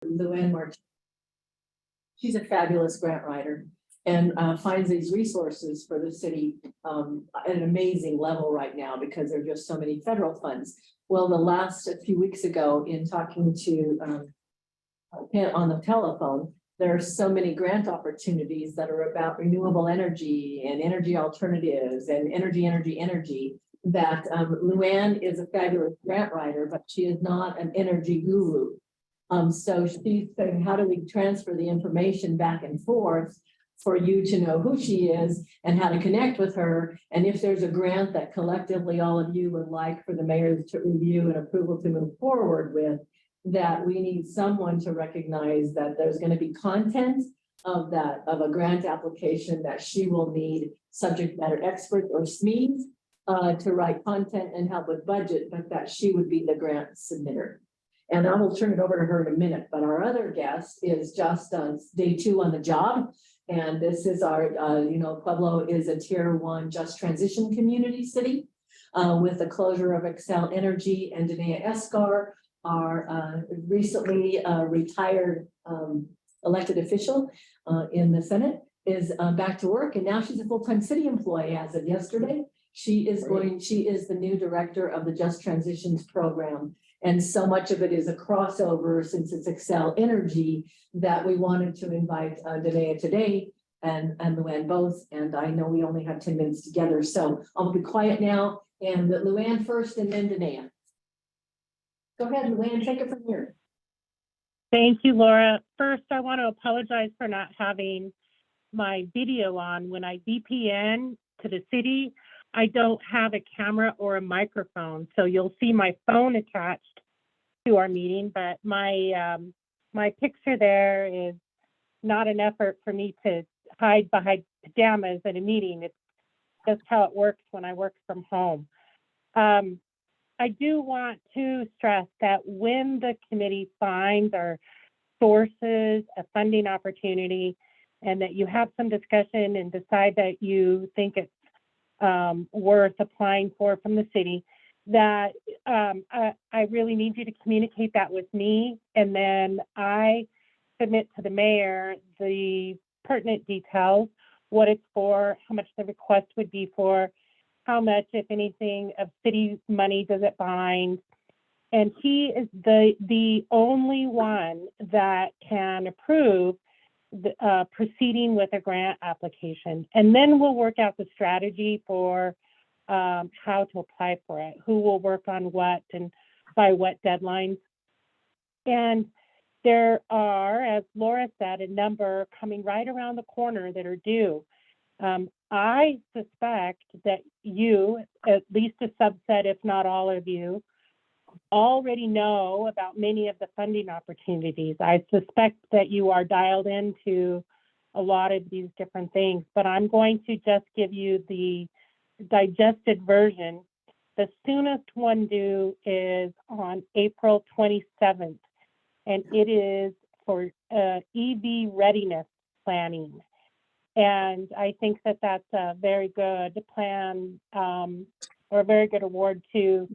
Luann Martin. She's a fabulous grant writer and finds these resources for the city at an amazing level right now because there are just so many federal funds. Well, a few weeks ago in talking to on the telephone, there are so many grant opportunities that are about renewable energy and energy alternatives and energy that Luann is a fabulous grant writer, but she is not an energy guru. So she's saying, how do we transfer the information back and forth for you to know who she is and how to connect with her? And if there's a grant that collectively all of you would like for the mayor to review and approval to move forward with, that we need someone to recognize that there's going to be content of a grant application that she will need subject matter experts or SMEs to write content and help with budget, but that she would be the grant submitter. And I will turn it over to her in a minute, but our other guest is just on day 2 on the job. And this is our, Pueblo is a tier 1 just transition community city with the closure of Xcel Energy, and Danae Escar, our recently retired elected official in the Senate, is back to work. And now she's a full-time city employee as of yesterday. She is the new director of the Just Transitions program. And so much of it is a crossover since it's Xcel Energy that we wanted to invite Danae today and Luann both. And I know we only have 10 minutes together, so I'll be quiet now. And Luann first and then Danae. Go ahead, Luann, take it from here. Thank you, Laura. First, I want to apologize for not having my video on. When I VPN to the city, I don't have a camera or a microphone, so you'll see my phone attached to our meeting, but my picture there is not an effort for me to hide behind pajamas at a meeting. It's just how it works when I work from home. I do want to stress that when the committee finds our sources, a funding opportunity, and that you have some discussion and decide that you think it's worth applying for from the city, that I really need you to communicate that with me, and then I submit to the mayor the pertinent details, what it's for, how much the request would be for, how much, if anything, of city money does it bind. And he is the only one that can approve proceeding with a grant application. And then we'll work out the strategy for how to apply for it, who will work on what and by what deadlines. And there are, as Laura said, a number coming right around the corner that are due. I suspect that you, at least a subset, if not all of you, already know about many of the funding opportunities. I suspect that you are dialed into a lot of these different things, but I'm going to just give you the digested version. The soonest one due is on April 27th, and it is for EV readiness planning. And I think that that's a very good plan or a very good award to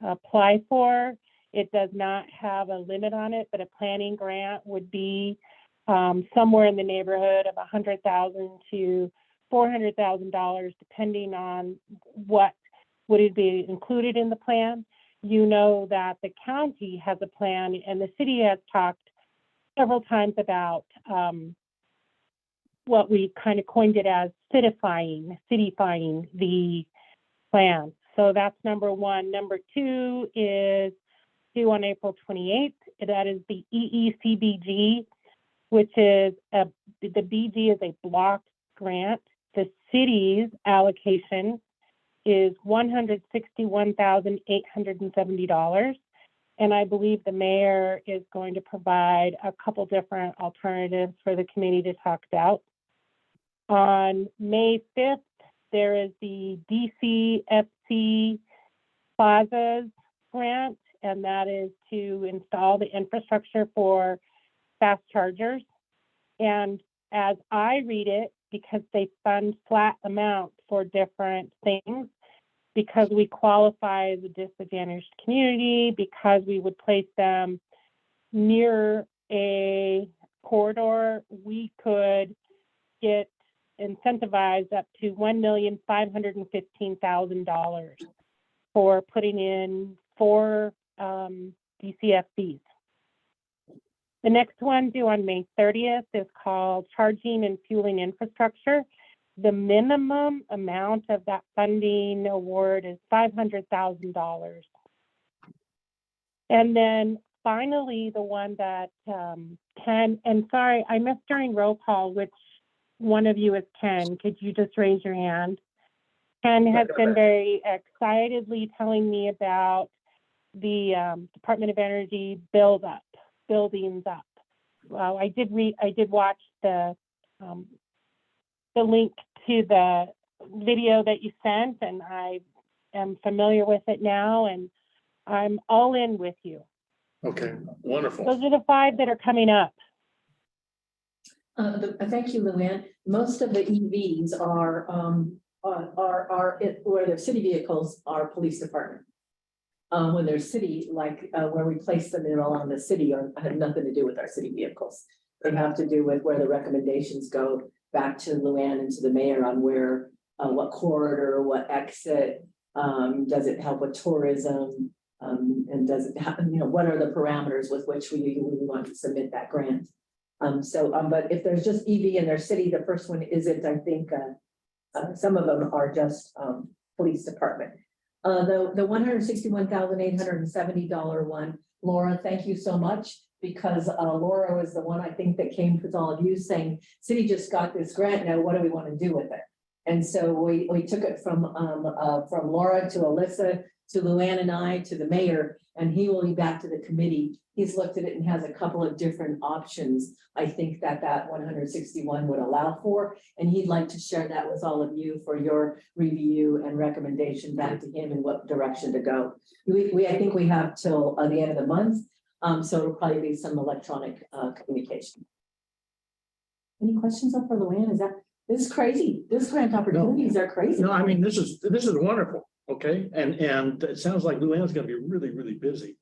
apply for. It does not have a limit on it, but a planning grant would be somewhere in the neighborhood of $100,000 to $400,000, depending on what would it be included in the plan. You know that the county has a plan, and the city has talked several times about what we kind of coined it as cityfying the plan. So that's number one. Number two is due on April 28th. That is the EECBG, which is the BG is a block grant. The city's allocation is $161,870. And I believe the mayor is going to provide a couple different alternatives for the committee to talk about. On May 5th, there is the DCFC Plazas grant, and that is to install the infrastructure for fast chargers. And as I read it, because they fund flat amounts for different things, because we qualify as a disadvantaged community, because we would place them near a corridor, we could get incentivized up to $1,515,000 for putting in 4 DCFCs. The next one due on May 30th is called Charging and Fueling Infrastructure. The minimum amount of that funding award is $500,000. And then finally, the one that Ken, and sorry, I missed during roll call, which one of you is Ken. Could you just raise your hand? Ken has been very excitedly telling me about the Department of Energy buildings up. Well, I did watch the link to the video that you sent, and I am familiar with it now, and I'm all in with you. Okay, wonderful. Those are the 5 that are coming up. Thank you, Luann. Most of the EVs are where they're city vehicles are police department. When they're city, like where we place them in along the city, have nothing to do with our city vehicles. They have to do with where the recommendations go back to Luann and to the mayor on where, what corridor, what exit, does it help with tourism? And does it happen, what are the parameters with which we want to submit that grant? But if there's just EV in their city, the first one isn't, I think, some of them are just police department. The $161,870 one, Laura, thank you so much, because Laura was the one I think that came with all of you saying, city just got this grant, now what do we want to do with it? And so we took it from Laura to Alyssa, to Luann and I, to the mayor, and he will be back to the committee. He's looked at it and has a couple of different options. I think that 161 would allow for, and he'd like to share that with all of you for your review and recommendation back to him in what direction to go. I think we have till the end of the month, so it'll probably be some electronic communication. Any questions up for Luann? This is crazy. This grant opportunities are crazy. No, I mean, this is wonderful. Okay, and it sounds like Luann's going to be really, really busy.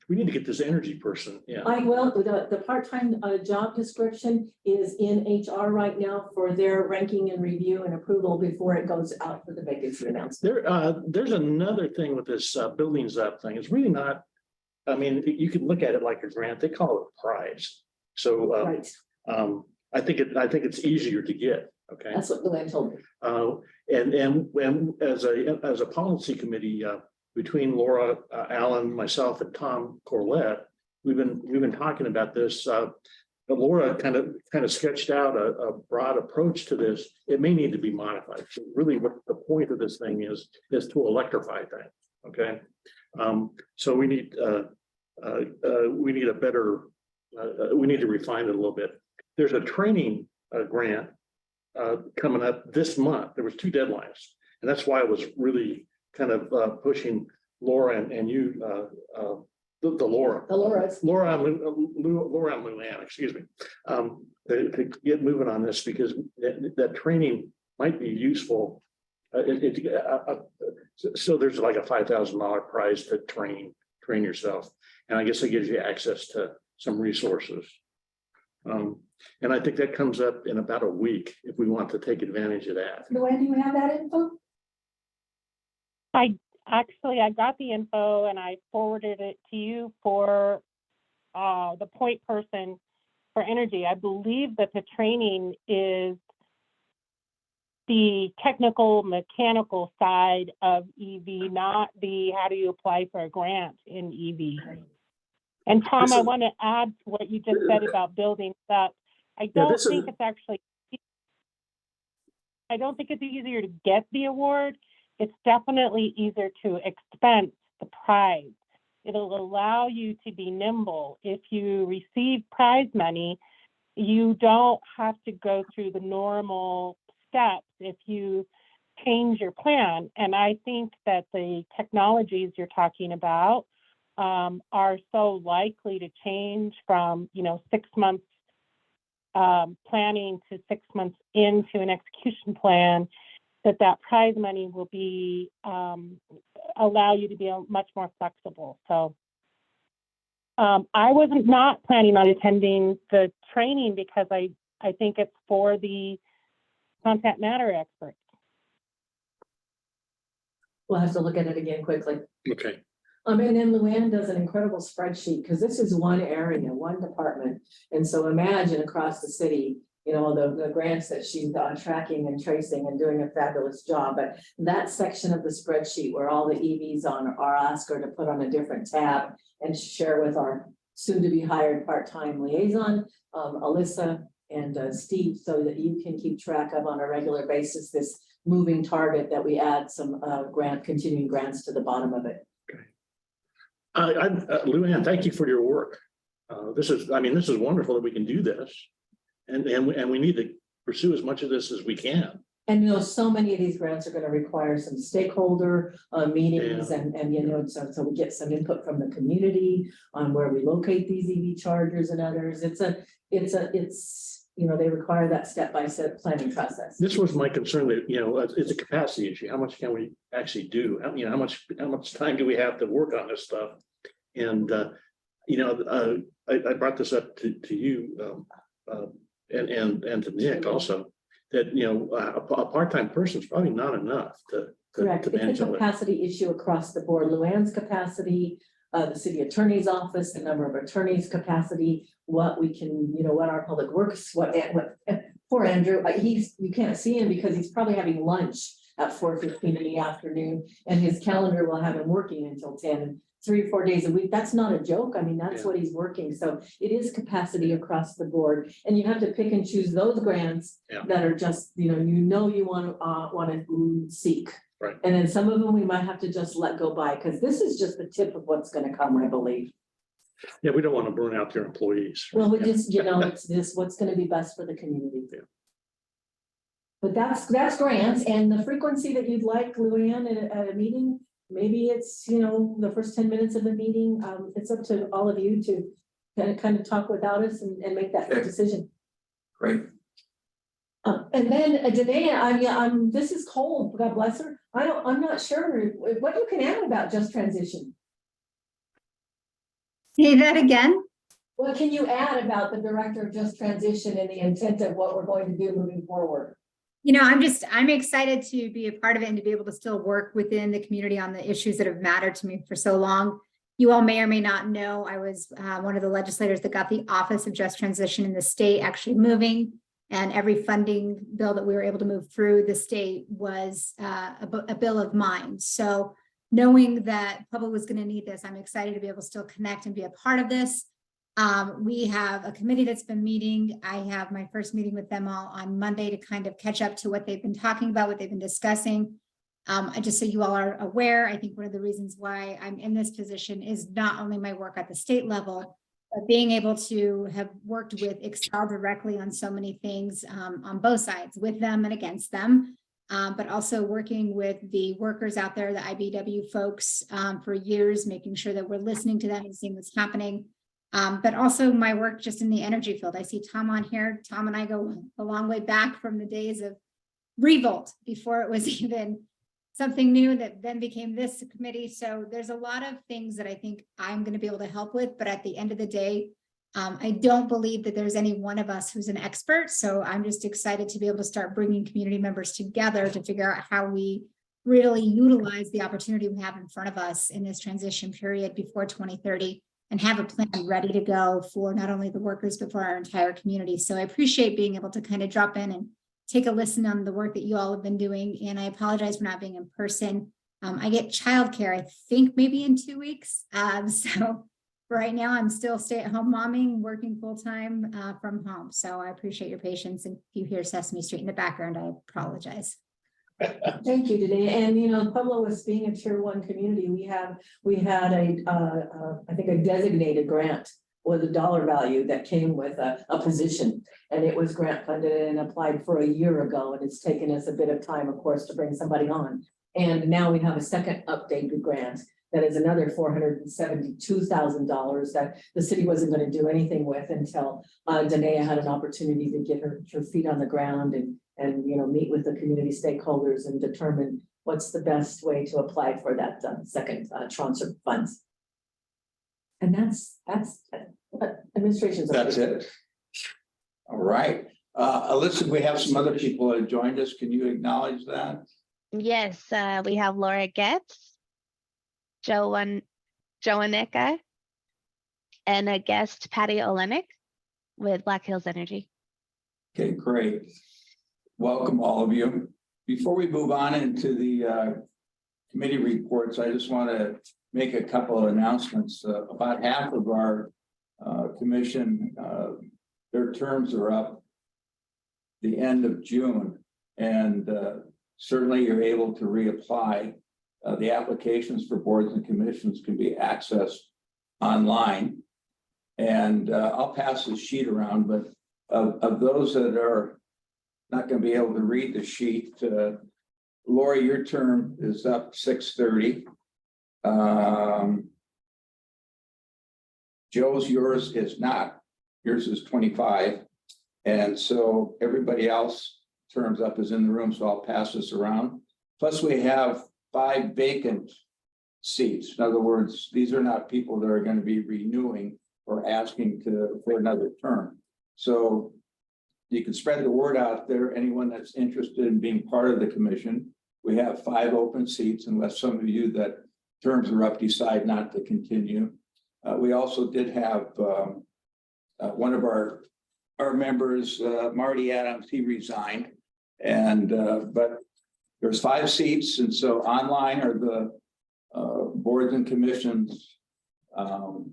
We need to get this energy person. Yeah. The part-time job description is in HR right now for their ranking and review and approval before it goes out for the vacancy announcement. There's another thing with this buildings up thing. It's really not. I mean, you can look at it like a grant. They call it a prize. So Right. I think it's easier to get. Okay. That's what Luann told me. And as a policy committee, between Laura, Allen, myself, and Tom Corlett, we've been talking about this. But Laura kind of sketched out a broad approach to this. It may need to be modified. So really, what the point of this thing is to electrify things. Okay, so we need a better. We need to refine it a little bit. There's a training grant coming up this month. There was 2 deadlines, and that's why I was really kind of pushing Laura and you, Laura and Luann, excuse me, to get moving on this, because that training might be useful. So there's like a $5,000 prize to train yourself, and I guess it gives you access to some resources. And I think that comes up in about a week if we want to take advantage of that. Luann, do you have that info? I got the info and I forwarded it to you for the point person for energy. I believe that the training is the technical mechanical side of EV, not the how do you apply for a grant in EV. And Tom, I want to add to what you just said about buildings up. I don't think it's easier to get the award. It's definitely easier to expense the prize. It'll allow you to be nimble. If you receive prize money, you don't have to go through the normal steps if you change your plan. And I think that the technologies you're talking about are so likely to change from 6 months planning to 6 months into an execution plan, that prize money will be allow you to be much more flexible. So I was not planning on attending the training because I think it's for the content matter experts. We'll have to look at it again quickly. Okay. And then Luann does an incredible spreadsheet, because this is one area, one department. And so imagine across the city, you know, the grants that she's tracking and tracing and doing a fabulous job. But that section of the spreadsheet where all the EVs are asked her to put on a different tab and share with our soon to be hired part-time liaison, Alyssa and Steve, so that you can keep track of on a regular basis this moving target that we add some continuing grants to the bottom of it. Luann, thank you for your work. This is wonderful that we can do this. And we need to pursue as much of this as we can. And you know, so many of these grants are going to require some stakeholder meetings and you know, so we get some input from the community on where we locate these EV chargers and others. It's you know, they require that step-by-step planning process. This was my concern that, you know, it's a capacity issue. How much can we actually do? You know, how much time do we have to work on this stuff? And you know, I brought this up to you and to Nick also, that, you know, a part-time person is probably not enough to Correct. manage It's a all that. capacity issue across the board. Luann's capacity, the city attorney's office, the number of attorneys' capacity, what we can, you know, what our public works, what poor Andrew, you can't see him because he's probably having lunch at 4:15 in the afternoon, and his calendar will have him working until 10, 3 or 4 days a week. That's not a joke. I mean, that's what he's working. So it is capacity across the board, and you have to pick and choose those grants that are just, you want to seek. Right. And then some of them we might have to just let go by, because this is just the tip of what's going to come, I believe. Yeah, we don't want to burn out their employees. Well, we just, you know, it's this, what's going to be best for the community. Yeah. But that's grants, and the frequency that you'd like, Luann, at a meeting, maybe it's, you know, the first 10 minutes of the meeting. It's up to all of you to kind of talk without us and make that decision. Great. And then Danae, this is cold, God bless her. I'm not sure what you can add about Just Transition. Say that again. What can you add about the director of Just Transition and the intent of what we're going to do moving forward? You know, I'm excited to be a part of it and to be able to still work within the community on the issues that have mattered to me for so long. You all may or may not know, I was one of the legislators that got the Office of Just Transition in the state actually moving, and every funding bill that we were able to move through the state was a bill of mine. So knowing that public was going to need this, I'm excited to be able to still connect and be a part of this. We have a committee that's been meeting. I have my first meeting with them all on Monday to kind of catch up to what they've been talking about, what they've been discussing. Just so you all are aware, I think one of the reasons why I'm in this position is not only my work at the state level, but being able to have worked with Excel directly on so many things on both sides, with them and against them. But also working with the workers out there, the IBEW folks for years, making sure that we're listening to them and seeing what's happening. But also my work just in the energy field. I see Tom on here. Tom and I go a long way back from the days of Revolt before it was even something new that then became this committee. So there's a lot of things that I think I'm going to be able to help with. But at the end of the day, I don't believe that there's any one of us who's an expert. So I'm just excited to be able to start bringing community members together to figure out how we really utilize the opportunity we have in front of us in this transition period before 2030 and have a plan ready to go for not only the workers, but for our entire community. So I appreciate being able to kind of drop in and take a listen on the work that you all have been doing. And I apologize for not being in person. I get childcare, I think maybe in 2 weeks. So right now I'm still stay-at-home momming, working full-time from home. So I appreciate your patience. And if you hear Sesame Street in the background, I apologize. Thank you today. And you know, Pueblo was being a tier 1 community. We had I think a designated grant with a dollar value that came with a position, and it was grant funded and applied for a year ago. And it's taken us a bit of time, of course, to bring somebody on. And now we have a second updated grant that is another $472,000 that the city wasn't going to do anything with until Danae had an opportunity to get her feet on the ground and you know, meet with the community stakeholders and determine what's the best way to apply for that second tranche of funds. And that's administration's. That's it. All right. Alyssa, we have some other people that have joined us. Can you acknowledge that? Yes, we have Laura Getz, Joannica, and a guest, Patty Olenek with Black Hills Energy. Okay, great. Welcome, all of you. Before we move on into the committee reports, I just want to make a couple of announcements. About half of our commission, their terms are up the end of June, and certainly you're able to reapply. The applications for boards and commissions can be accessed online. And I'll pass the sheet around, but of those that are not going to be able to read the sheet, Lori, your term is up 6/30. Joe's, yours is not. Yours is 25. And so everybody else terms up is in the room, so I'll pass this around. Plus we have 5 vacant seats. In other words, these are not people that are going to be renewing or asking for another term. So you can spread the word out there, anyone that's interested in being part of the commission. We have 5 open seats unless some of you that terms are up decide not to continue. We also did have one of our members, Marty Adams, he resigned. And but there's 5 seats, and so online are the boards and commissions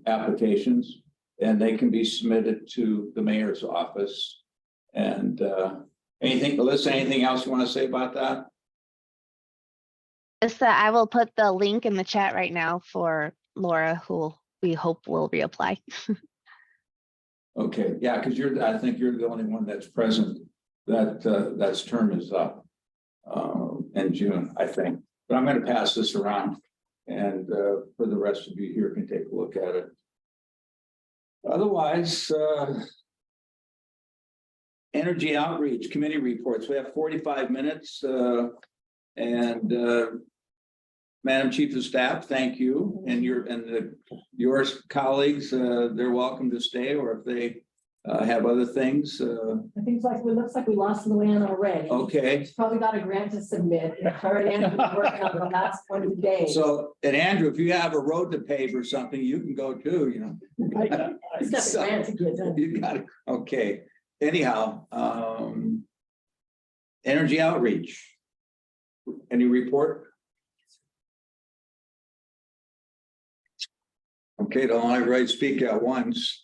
applications, and they can be submitted to the mayor's office. And anything, Alyssa, anything else you want to say about that? Just that I will put the link in the chat right now for Laura, who we hope will reapply. Okay, yeah, because I think you're the only one that's present that's term is up in June, I think. But I'm going to pass this around, and for the rest of you here can take a look at it. Otherwise, energy outreach committee reports. We have 45 minutes, and Madam Chief of Staff, thank you, and your colleagues. They're welcome to stay, or if they have other things. I think it looks like we lost Luann already. Okay. She's probably got a grant to submit. Her and Andrew are working on the last one of the day. So, and Andrew, if you have a road to pave or something, you can go too, you know. He's got the grant to get done. You got it. Okay. Anyhow, energy outreach. Any report? Okay, don't let everybody speak at once.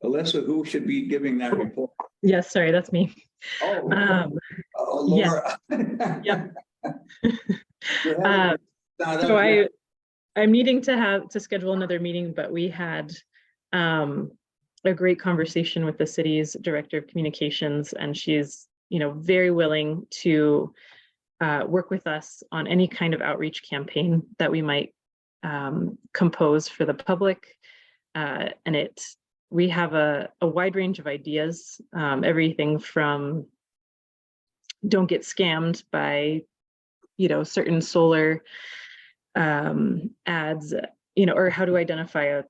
Alyssa, who should be giving that report? Yes, sorry, that's me. Oh, Laura. Yep. Now, So I'm needing to schedule another meeting, but we had a great conversation with the city's director of communications, and she's, very willing to work with us on any kind of outreach campaign that we might compose for the public. And we have a wide range of ideas, everything from don't get scammed by, certain solar ads, or how to identify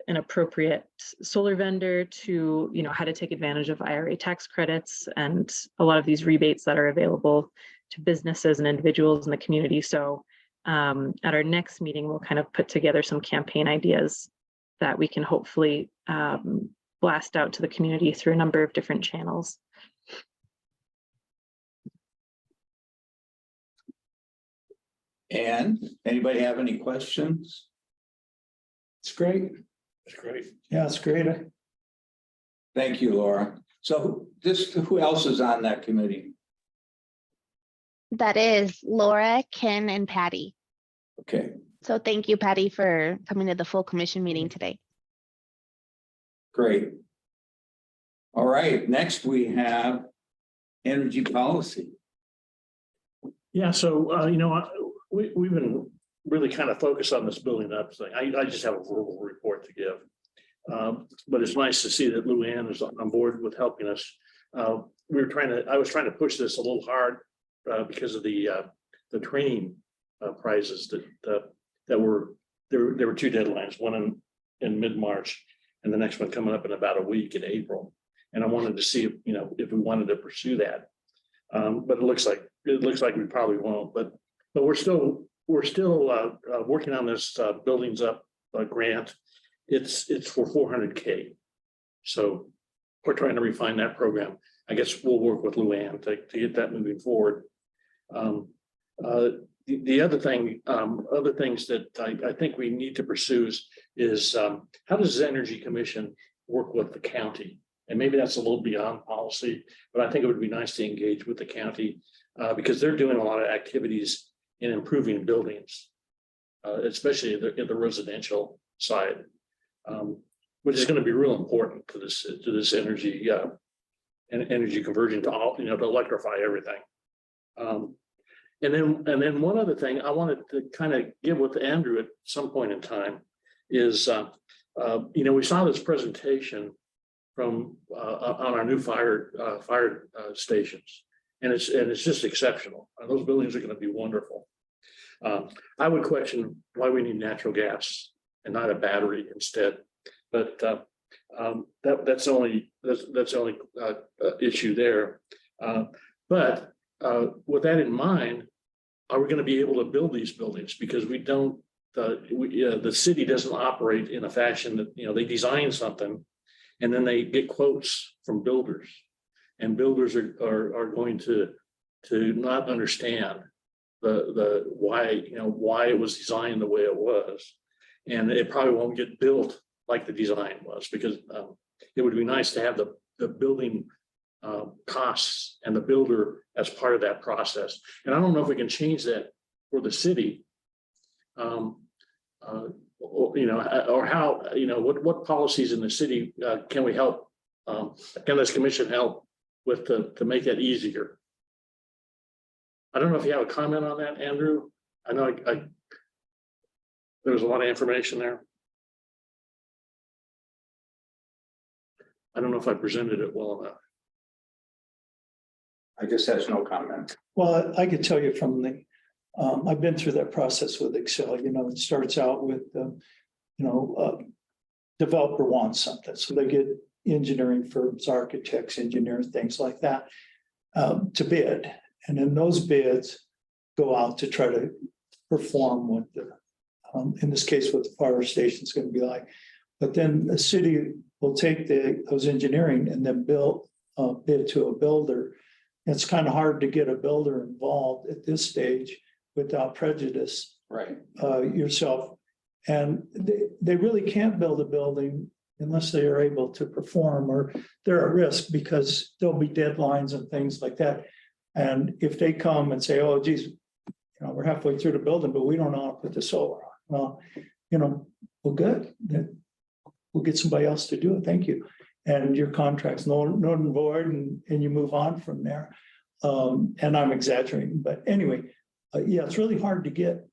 an appropriate solar vendor to, how to take advantage of IRA tax credits and a lot of these rebates that are available to businesses and individuals in the community. So at our next meeting, we'll kind of put together some campaign ideas that we can hopefully blast out to the community through a number of different channels. And anybody have any questions? It's great. It's great. Yeah, it's great. Thank you, Laura. So who else is on that committee? That is Laura, Ken, and Patty. Okay, So thank you, Patty, for coming to the full commission meeting today. great. All right, next we have energy policy. Yeah, so, we've been really kind of focused on this building up thing. I just have a verbal report to give. But it's nice to see that Luann is on board with helping us. I was trying to push this a little hard because of the training prizes that were, there were 2 deadlines, one in mid-March, and the next one coming up in about a week in April. And I wanted to see if, if we wanted to pursue that. But it looks like we probably won't, but we're still working on this Buildings Up grant. It's for 400K. So we're trying to refine that program. I guess we'll work with Luann to get that moving forward. The other thing, other things that I think we need to pursue is how does the Energy Commission work with the county? And maybe that's a little beyond policy, but I think it would be nice to engage with the county because they're doing a lot of activities in improving buildings, especially in the residential side, which is going to be real important to this energy and energy conversion to all, to electrify everything. And then one other thing I wanted to kind of give with Andrew at some point in time is, we saw this presentation from on our new fire stations, and it's just exceptional. And those buildings are going to be wonderful. I would question why we need natural gas and not a battery instead, but that's the only issue there. But with that in mind, are we going to be able to build these buildings? Because we don't. The city doesn't operate in a fashion that they design something, and then they get quotes from builders, and builders are going to not understand the why it was designed the way it was, and it probably won't get built like the design was, because it would be nice to have the building costs and the builder as part of that process. And I don't know if we can change that for the city, or how, what policies in the city can we help? Can this commission help with to make that easier? I don't know if you have a comment on that, Andrew. I know there was a lot of information there. I don't know if I presented it well enough. I guess has no comment. Well, I could tell you from the, I've been through that process with Excel. It starts out with, developer wants something, so they get engineering firms, architects, engineers, things like that, to bid, and then those bids go out to try to perform what the, in this case, what the fire station is going to be like. But then the city will take those engineering and then bid to a builder. It's kind of hard to get a builder involved at this stage without prejudice. Right. Yourself. And they really can't build a building unless they are able to perform, or they're at risk because there'll be deadlines and things like that. And if they come and say, oh, geez, we're halfway through the building, but we don't know how to put the solar on. Well, well, good. Then we'll get somebody else to do it. Thank you. And your contract's null and void, and you move on from there. And I'm exaggerating, but anyway, yeah, it's really hard to get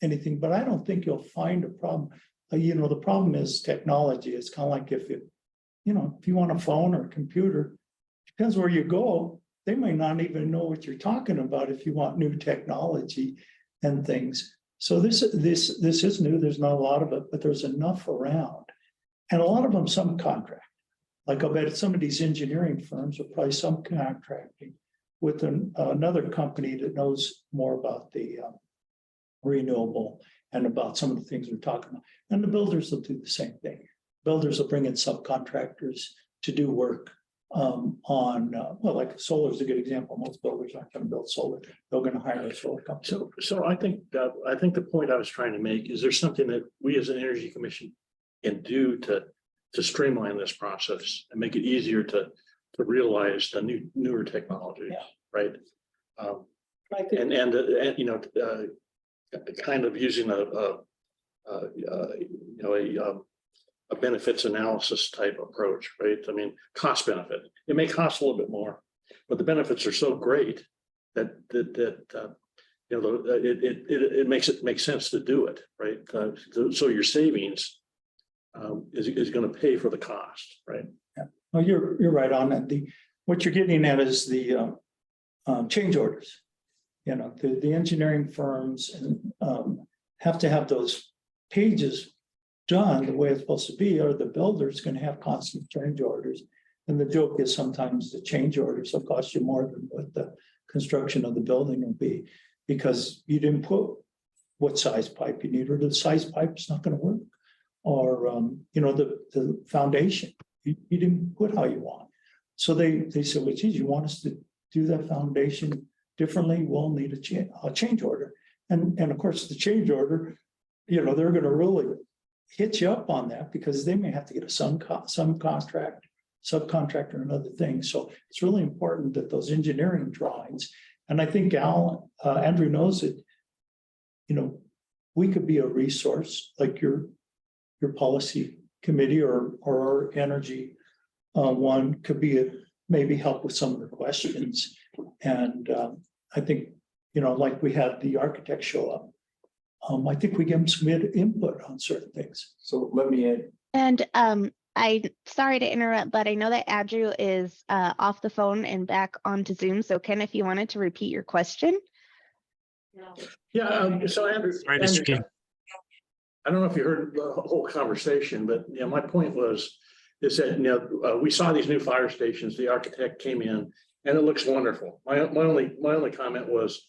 anything, but I don't think you'll find a problem. The problem is technology. It's kind of like if you want a phone or a computer, depends where you go, they may not even know what you're talking about if you want new technology and things. So this is new. There's not a lot of it, but there's enough around, and a lot of them subcontract. Like I bet some of these engineering firms are probably subcontracting with another company that knows more about the renewable and about some of the things we're talking about. And the builders will do the same thing. Builders will bring in subcontractors to do work like solar is a good example. Most builders aren't going to build solar. They're going to hire a solar company. So I think the point I was trying to make is there's something that we as an Energy Commission can do to streamline this process and make it easier to realize the newer technologies, right? Kind of using a benefits analysis type approach, right? I mean, cost benefit. It may cost a little bit more, but the benefits are so great that it makes it make sense to do it, right? So your savings is going to pay for the cost, right? Yeah. No, you're right on that. What you're getting at is the change orders. The engineering firms have to have those pages done the way it's supposed to be, or the builder's gonna have constant change orders. And the joke is sometimes the change orders will cost you more than what the construction of the building will be. Because you didn't put what size pipe you need, or the size pipe is not gonna work. Or, you know, the foundation, you didn't put how you want. So they said, well, geez, you want us to do that foundation differently? We'll need a change order. And of course, the change order, you know, they're gonna really hit you up on that, because they may have to get a subcontractor and other things. So it's really important that those engineering drawings, and I think Andrew knows it, you know, we could be a resource, like your policy committee or our energy one could be maybe help with some of the questions. And I think, you know, like we had the architect show up. I think we give them some input on certain things. So let me add, And I, sorry to interrupt, but I know that Andrew is off the phone and back onto Zoom. So Ken, if you wanted to repeat your question. Yeah, so Andrew. Sorry, Mr. King. I don't know if you heard the whole conversation, but you know, my point is that, you know, we saw these new fire stations, the architect came in and it looks wonderful. My only comment was,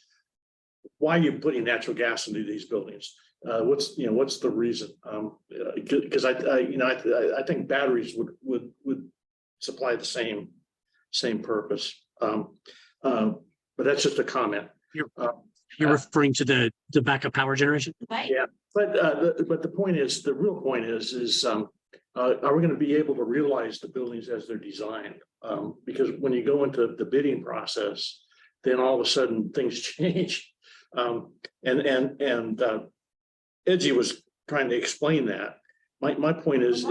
why are you putting natural gas into these buildings? What's the reason? Because I think batteries would supply the same purpose. But that's just a comment. You're referring to the backup power generation? Yeah, but the point is, the real point is are we going to be able to realize the buildings as they're designed? Because when you go into the bidding process, then all of a sudden things change. Edgy was trying to explain that. My point is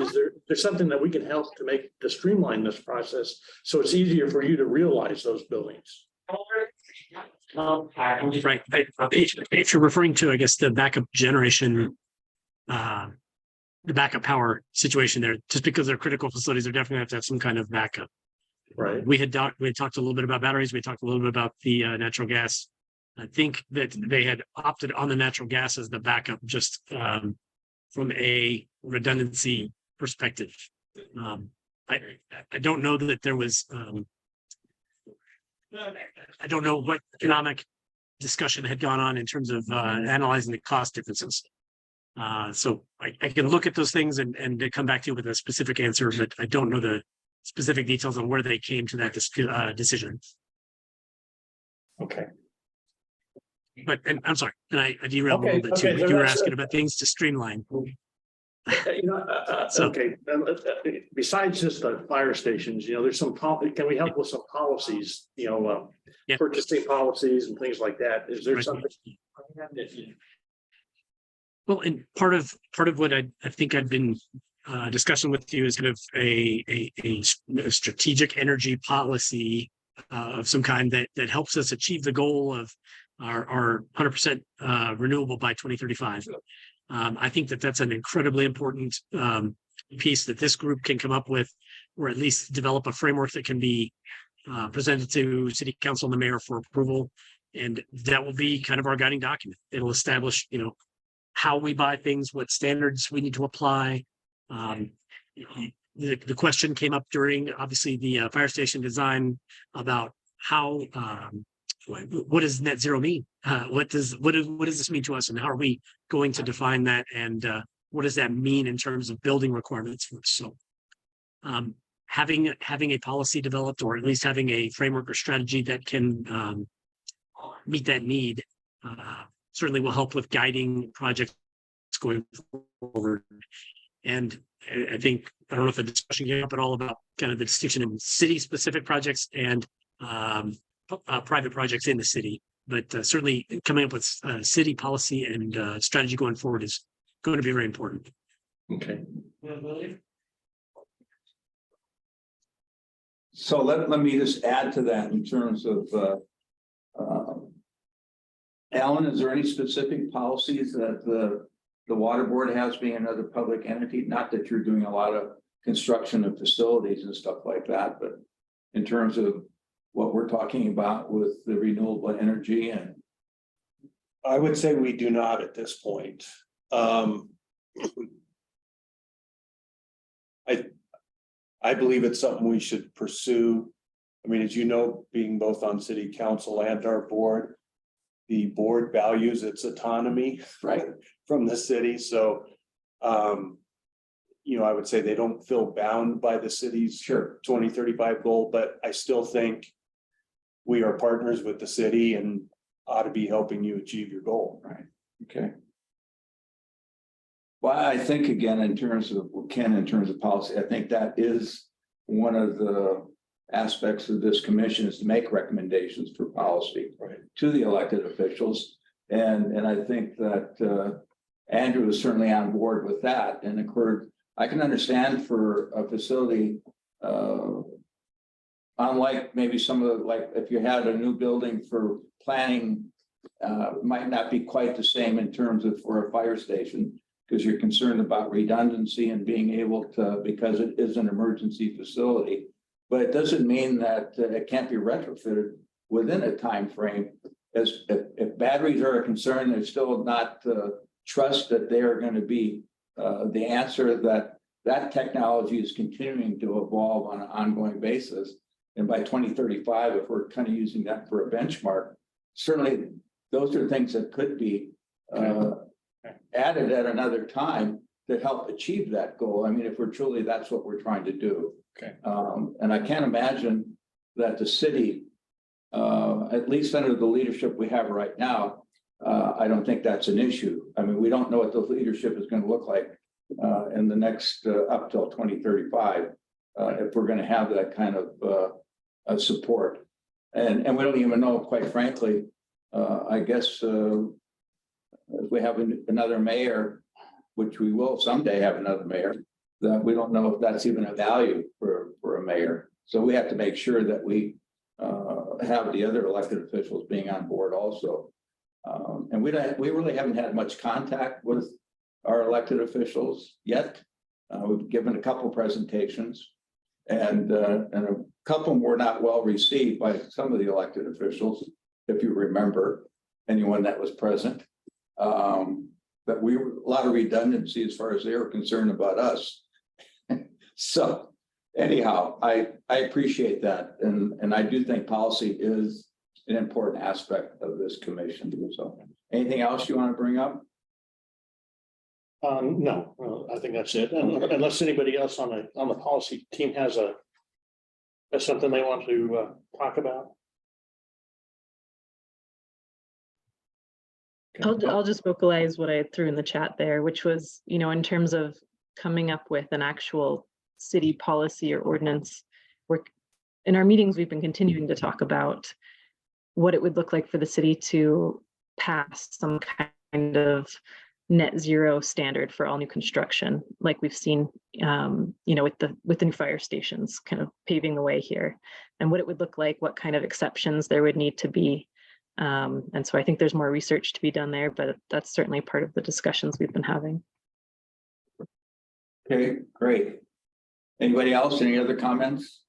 there's something that we can help to streamline this process so it's easier for you to realize those buildings. Right. If you're referring to, I guess, the backup generation, the backup power situation there, just because they're critical facilities, they're definitely have to have some kind of backup. Right. We had talked a little bit about batteries. We talked a little bit about the natural gas. I think that they had opted on the natural gas as the backup, just from a redundancy perspective. I don't know that there was. I don't know what economic discussion had gone on in terms of analyzing the cost differences. So I can look at those things and come back to you with a specific answer, but I don't know the specific details on where they came to that decision. Okay. But and I'm sorry, and I derailed a Okay, little bit too. okay, but you were that's asking about things to streamline. So, okay, besides just the fire stations, you know, there's can we help with some policies, you know, Yeah. purchasing policies and things like that? Is there Right. something? Well, and part of what I think I've been discussing with you is kind of a strategic energy policy of some kind that helps us achieve the goal of our 100% renewable by 2035. I think that's an incredibly important piece that this group can come up with, or at least develop a framework that can be presented to City Council and the mayor for approval. And that will be kind of our guiding document. It'll establish, you know, how we buy things, what standards we need to apply. The question came up during, obviously, the fire station design about how what does net zero mean? What does this mean to us, and how are we going to define that? And what does that mean in terms of building requirements for us? So, having a policy developed, or at least having a framework or strategy that can meet that need, certainly will help with guiding projects going forward. And I think, I don't know if the discussion came up at all about kind of the distinction in city-specific projects and private projects in the city, but certainly coming up with city policy and strategy going forward is going to be very important. Okay. so let me just add to that in terms of, Alan, is there any specific policies that the water board has, being another public entity? Not that you're doing a lot of construction of facilities and stuff like that, but in terms of what we're talking about with the renewable energy and. I would say we do not at this point. I believe it's something we should pursue. I mean, as you know, being both on city council and our board, the board values its autonomy, right, from the city, so. You know, I would say they don't feel bound by the city's 2035 goal, but I still think. We are partners with the city and ought to be helping you achieve your goal. Right, okay. Well, I think again, in terms of Ken, in terms of policy, I think that is one of the aspects of this commission is to make recommendations for policy Right. to the elected officials. And I think that Andrew is certainly on board with that. And occurred, I can understand for a facility, unlike maybe some of the, like if you had a new building for planning, might not be quite the same in terms of for a fire station, because you're concerned about redundancy and being able to, because it is an emergency facility. But it doesn't mean that it can't be retrofitted within a time frame. As if batteries are a concern, there's still not trust that they are going to be the answer, that technology is continuing to evolve on an ongoing basis. And by 2035, if we're kind of using that for a benchmark, certainly those are things that could be added at another time to help achieve that goal. I mean, if we're truly, that's what we're trying to do. Okay. And I can't imagine that the city, at least under the leadership we have right now, I don't think that's an issue. I mean, we don't know what the leadership is going to look like in the next up till 2035 if we're going to have that kind of support. And we don't even know, quite frankly, I guess if we have another mayor, which we will someday have another mayor, that we don't know if that's even a value for a mayor. So we have to make sure that we have the other elected officials being on board also. And we really haven't had much contact with our elected officials yet. We've given a couple presentations and a couple were not well received by some of the elected officials, if you remember, anyone that was present. But we were a lot of redundancy as far as they were concerned about us. So anyhow, I appreciate that. And I do think policy is an important aspect of this commission. So anything else you want to bring up? No, I think that's it. Unless anybody else on the policy team has something they want to talk about. I'll just vocalize what I threw in the chat there, which was, you know, in terms of coming up with an actual city policy or ordinance. In our meetings, we've been continuing to talk about what it would look like for the city to pass some kind of net zero standard for all new construction, like we've seen, you know, with the new fire stations kind of paving the way here, and what it would look like, what kind of exceptions there would need to be. And so I think there's more research to be done there, but that's certainly part of the discussions we've been having. Okay, great. Anybody else? Any other comments?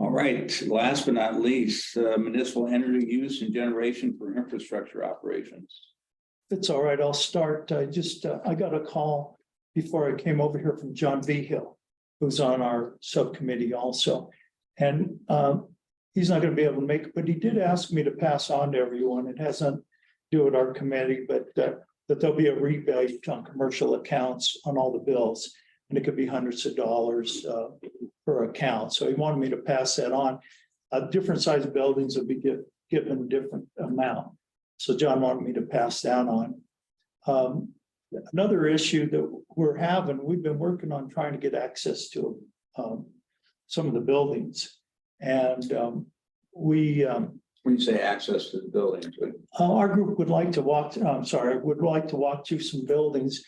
All right, last but not least, municipal energy use and generation for infrastructure operations. It's all right. I'll start. I got a call before I came over here from John Vigil, who's on our subcommittee also. And he's not going to be able to make it, but he did ask me to pass on to everyone. It hasn't to do with our committee, but that there'll be a rebate on commercial accounts on all the bills. And it could be hundreds of dollars per account. So he wanted me to pass that on. Different size buildings will be given a different amount. So John wanted me to pass that on. Another issue that we're having, we've been working on trying to get access to some of the buildings. And When you say access to the buildings, our group would like to walk, would like to walk through some buildings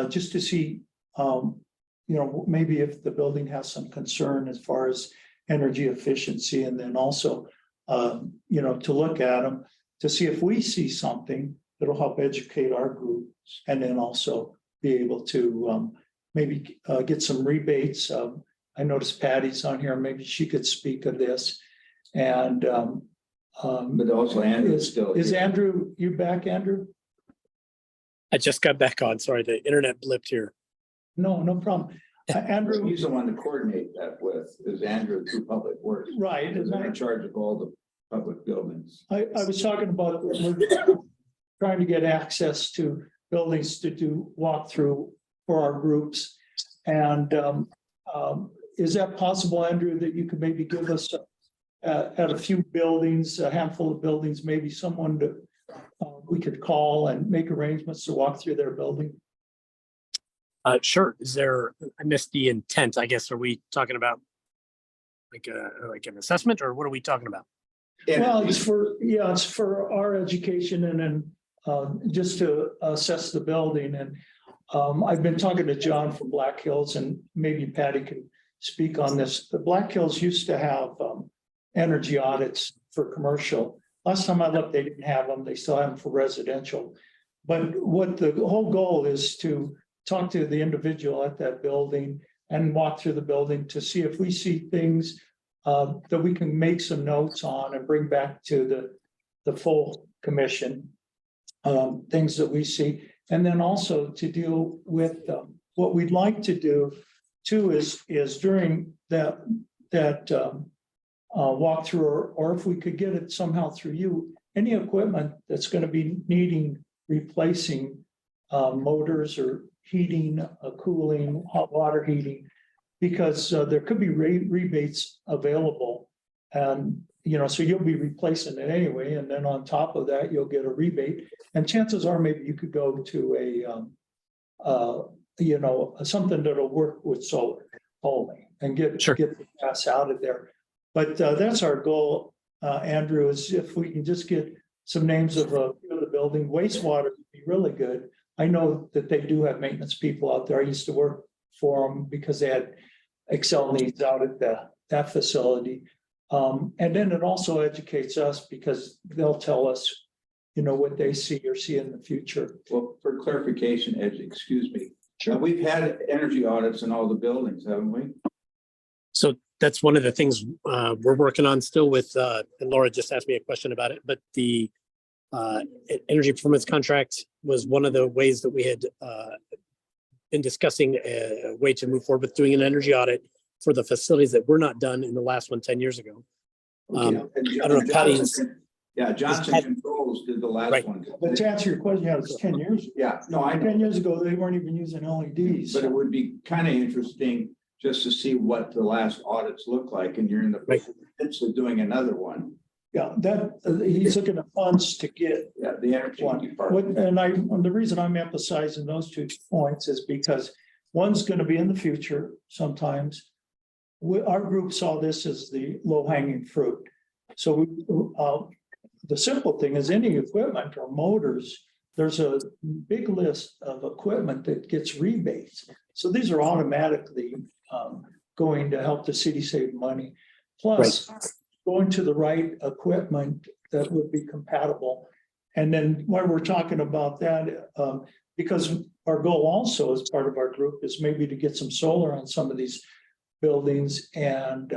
just to see, you know, maybe if the building has some concern as far as energy efficiency, and then also, you know, to look at them to see if we see something that'll help educate our group, and then also be able to maybe get some rebates. I noticed Patty's on here. Maybe she could speak of this. And but also Andrew is still is here. Andrew, you back, Andrew? I just got back on. Sorry, the internet blipped here. No, no problem. Andrew, He's the one to coordinate that with, is Andrew through Public Works. right, Because and they're in charge of all the public buildings. I was talking about, we're trying to get access to buildings to do walkthrough for our groups. And is that possible, Andrew, that you could maybe give us at a few buildings, a handful of buildings, maybe someone to we could call and make arrangements to walk through their building? Sure. Is there, I missed the intent, I guess. Are we talking about like an assessment, or what are we talking about? Well, it's for our education and then just to assess the building. And I've been talking to John from Black Hills, and maybe Patty can speak on this. The Black Hills used to have energy audits for commercial. Last time I looked, they didn't have them. They still have them for residential. But what the whole goal is to talk to the individual at that building and walk through the building to see if we see things that we can make some notes on and bring back to the full commission, things that we see. And then also to deal with what we'd like to do too is during that walkthrough, or if we could get it somehow through you, any equipment that's going to be needing replacing motors or heating, cooling, hot water heating, because there could be rebates available. And, so you'll be replacing it anyway. And then on top of that, you'll get a rebate. And chances are maybe you could go to something that'll work with solar only and get the gas out of there. But that's our goal, Andrew, is if we can just get some names of the building. Wastewater would be really good. I know that they do have maintenance people out there. I used to work for them because they had Excel needs out at that facility. And then it also educates us because they'll tell us, what they see or see in the future. Well, for clarification, Ed, excuse me. Sure. We've had energy audits in all the buildings, haven't we? So that's one of the things we're working on still with, and Laura just asked me a question about it, but the energy performance contract was one of the ways that we had been discussing a way to move forward with doing an energy audit for the facilities that were not done in the last one 10 years ago. I don't know if Patty's. Yeah, Johnson Controls did the last one. But to answer your question, it was 10 years. Yeah, no, I know. 10 years ago, they weren't even using LEDs. But it would be kind of interesting just to see what the last audits look like, and you're in the midst of doing another one. Yeah, he's looking at funds to get the energy one. department. And the reason I'm emphasizing those 2 points is because one's going to be in the future sometimes. Our group saw this as the low-hanging fruit. So the simple thing is any equipment or motors, there's a big list of equipment that gets rebates. So these are automatically going to help the city save money. Plus, going to the right equipment that would be compatible. And then while we're talking about that, because our goal also as part of our group is maybe to get some solar on some of these buildings, and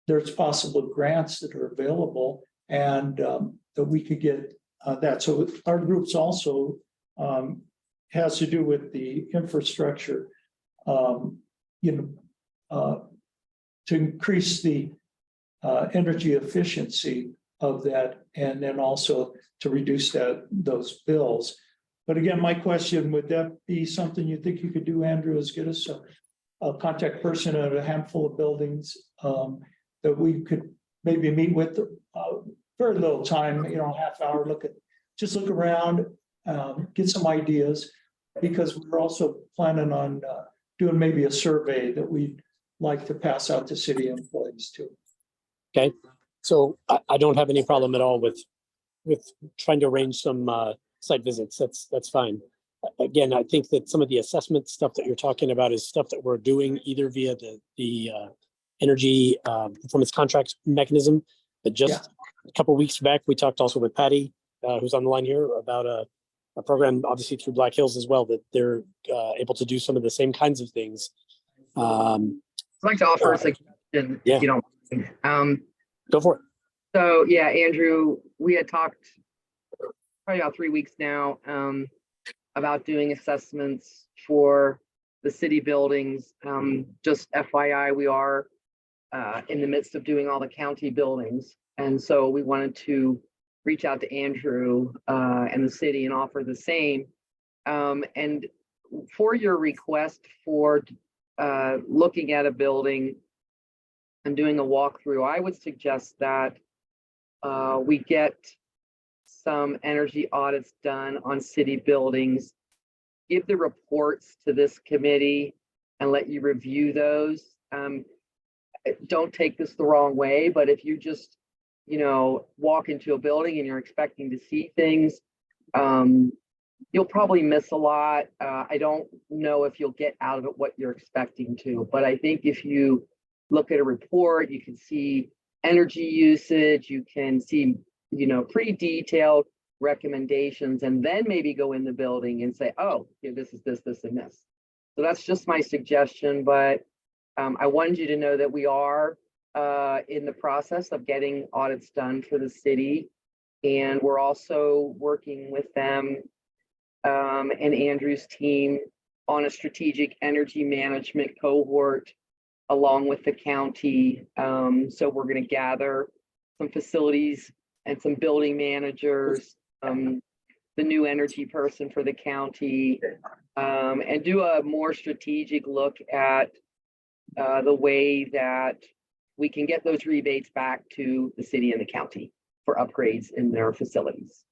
there's possible grants that are available, and that we could get that. So our group's also has to do with the infrastructure, to increase the energy efficiency of that, and then also to reduce those bills. But again, my question, would that be something you think you could do, Andrew, is get us a contact person at a handful of buildings that we could maybe meet with very little time, half hour, look around, get some ideas, because we're also planning on doing maybe a survey that we'd like to pass out to city employees too. Okay, so I don't have any problem at all with trying to arrange some site visits. That's fine. Again, I think that some of the assessment stuff that you're talking about is stuff that we're doing either via the energy performance contract mechanism. But just a couple of weeks back, we talked also with Patty, who's on the line here, about a program, obviously through Black Hills as well, that they're able to do some of the same kinds of things. I'd like to offer a suggestion, if you don't mind. Go for it. So yeah, Andrew, we had talked probably about 3 weeks now. about doing assessments for the city buildings. Just FYI, we are in the midst of doing all the county buildings. And so we wanted to reach out to Andrew and the city and offer the same. And for your request for looking at a building and doing a walkthrough, I would suggest that we get some energy audits done on city buildings, give the reports to this committee and let you review those. Don't take this the wrong way, but if you just, walk into a building and you're expecting to see things, you'll probably miss a lot. I don't know if you'll get out of it what you're expecting to, but I think if you look at a report, you can see energy usage, you can see, pretty detailed recommendations, and then maybe go in the building and say, oh, this is this, this, and this. So that's just my suggestion, but I wanted you to know that we are in the process of getting audits done for the city. And we're also working with them and Andrew's team on a strategic energy management cohort along with the county. So we're going to gather some facilities and some building managers, the new energy person for the county, and do a more strategic look at the way that we can get those rebates back to the city and the county for upgrades in their facilities.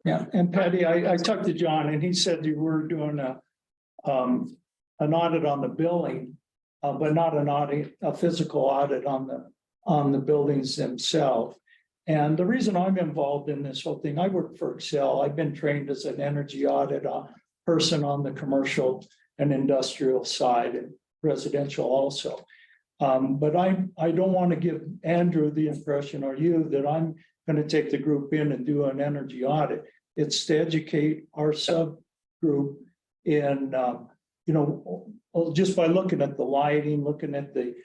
Yeah, and Patty, I talked to John and he said you were doing an audit on the building, but not an audit, a physical audit on the buildings themselves. And the reason I'm involved in this whole thing, I work for Excel. I've been trained as an energy audit person on the commercial and industrial side and residential also. But I don't want to give Andrew the impression or you that I'm going to take the group in and do an energy audit. It's to educate our subgroup in, just by looking at the lighting, looking at the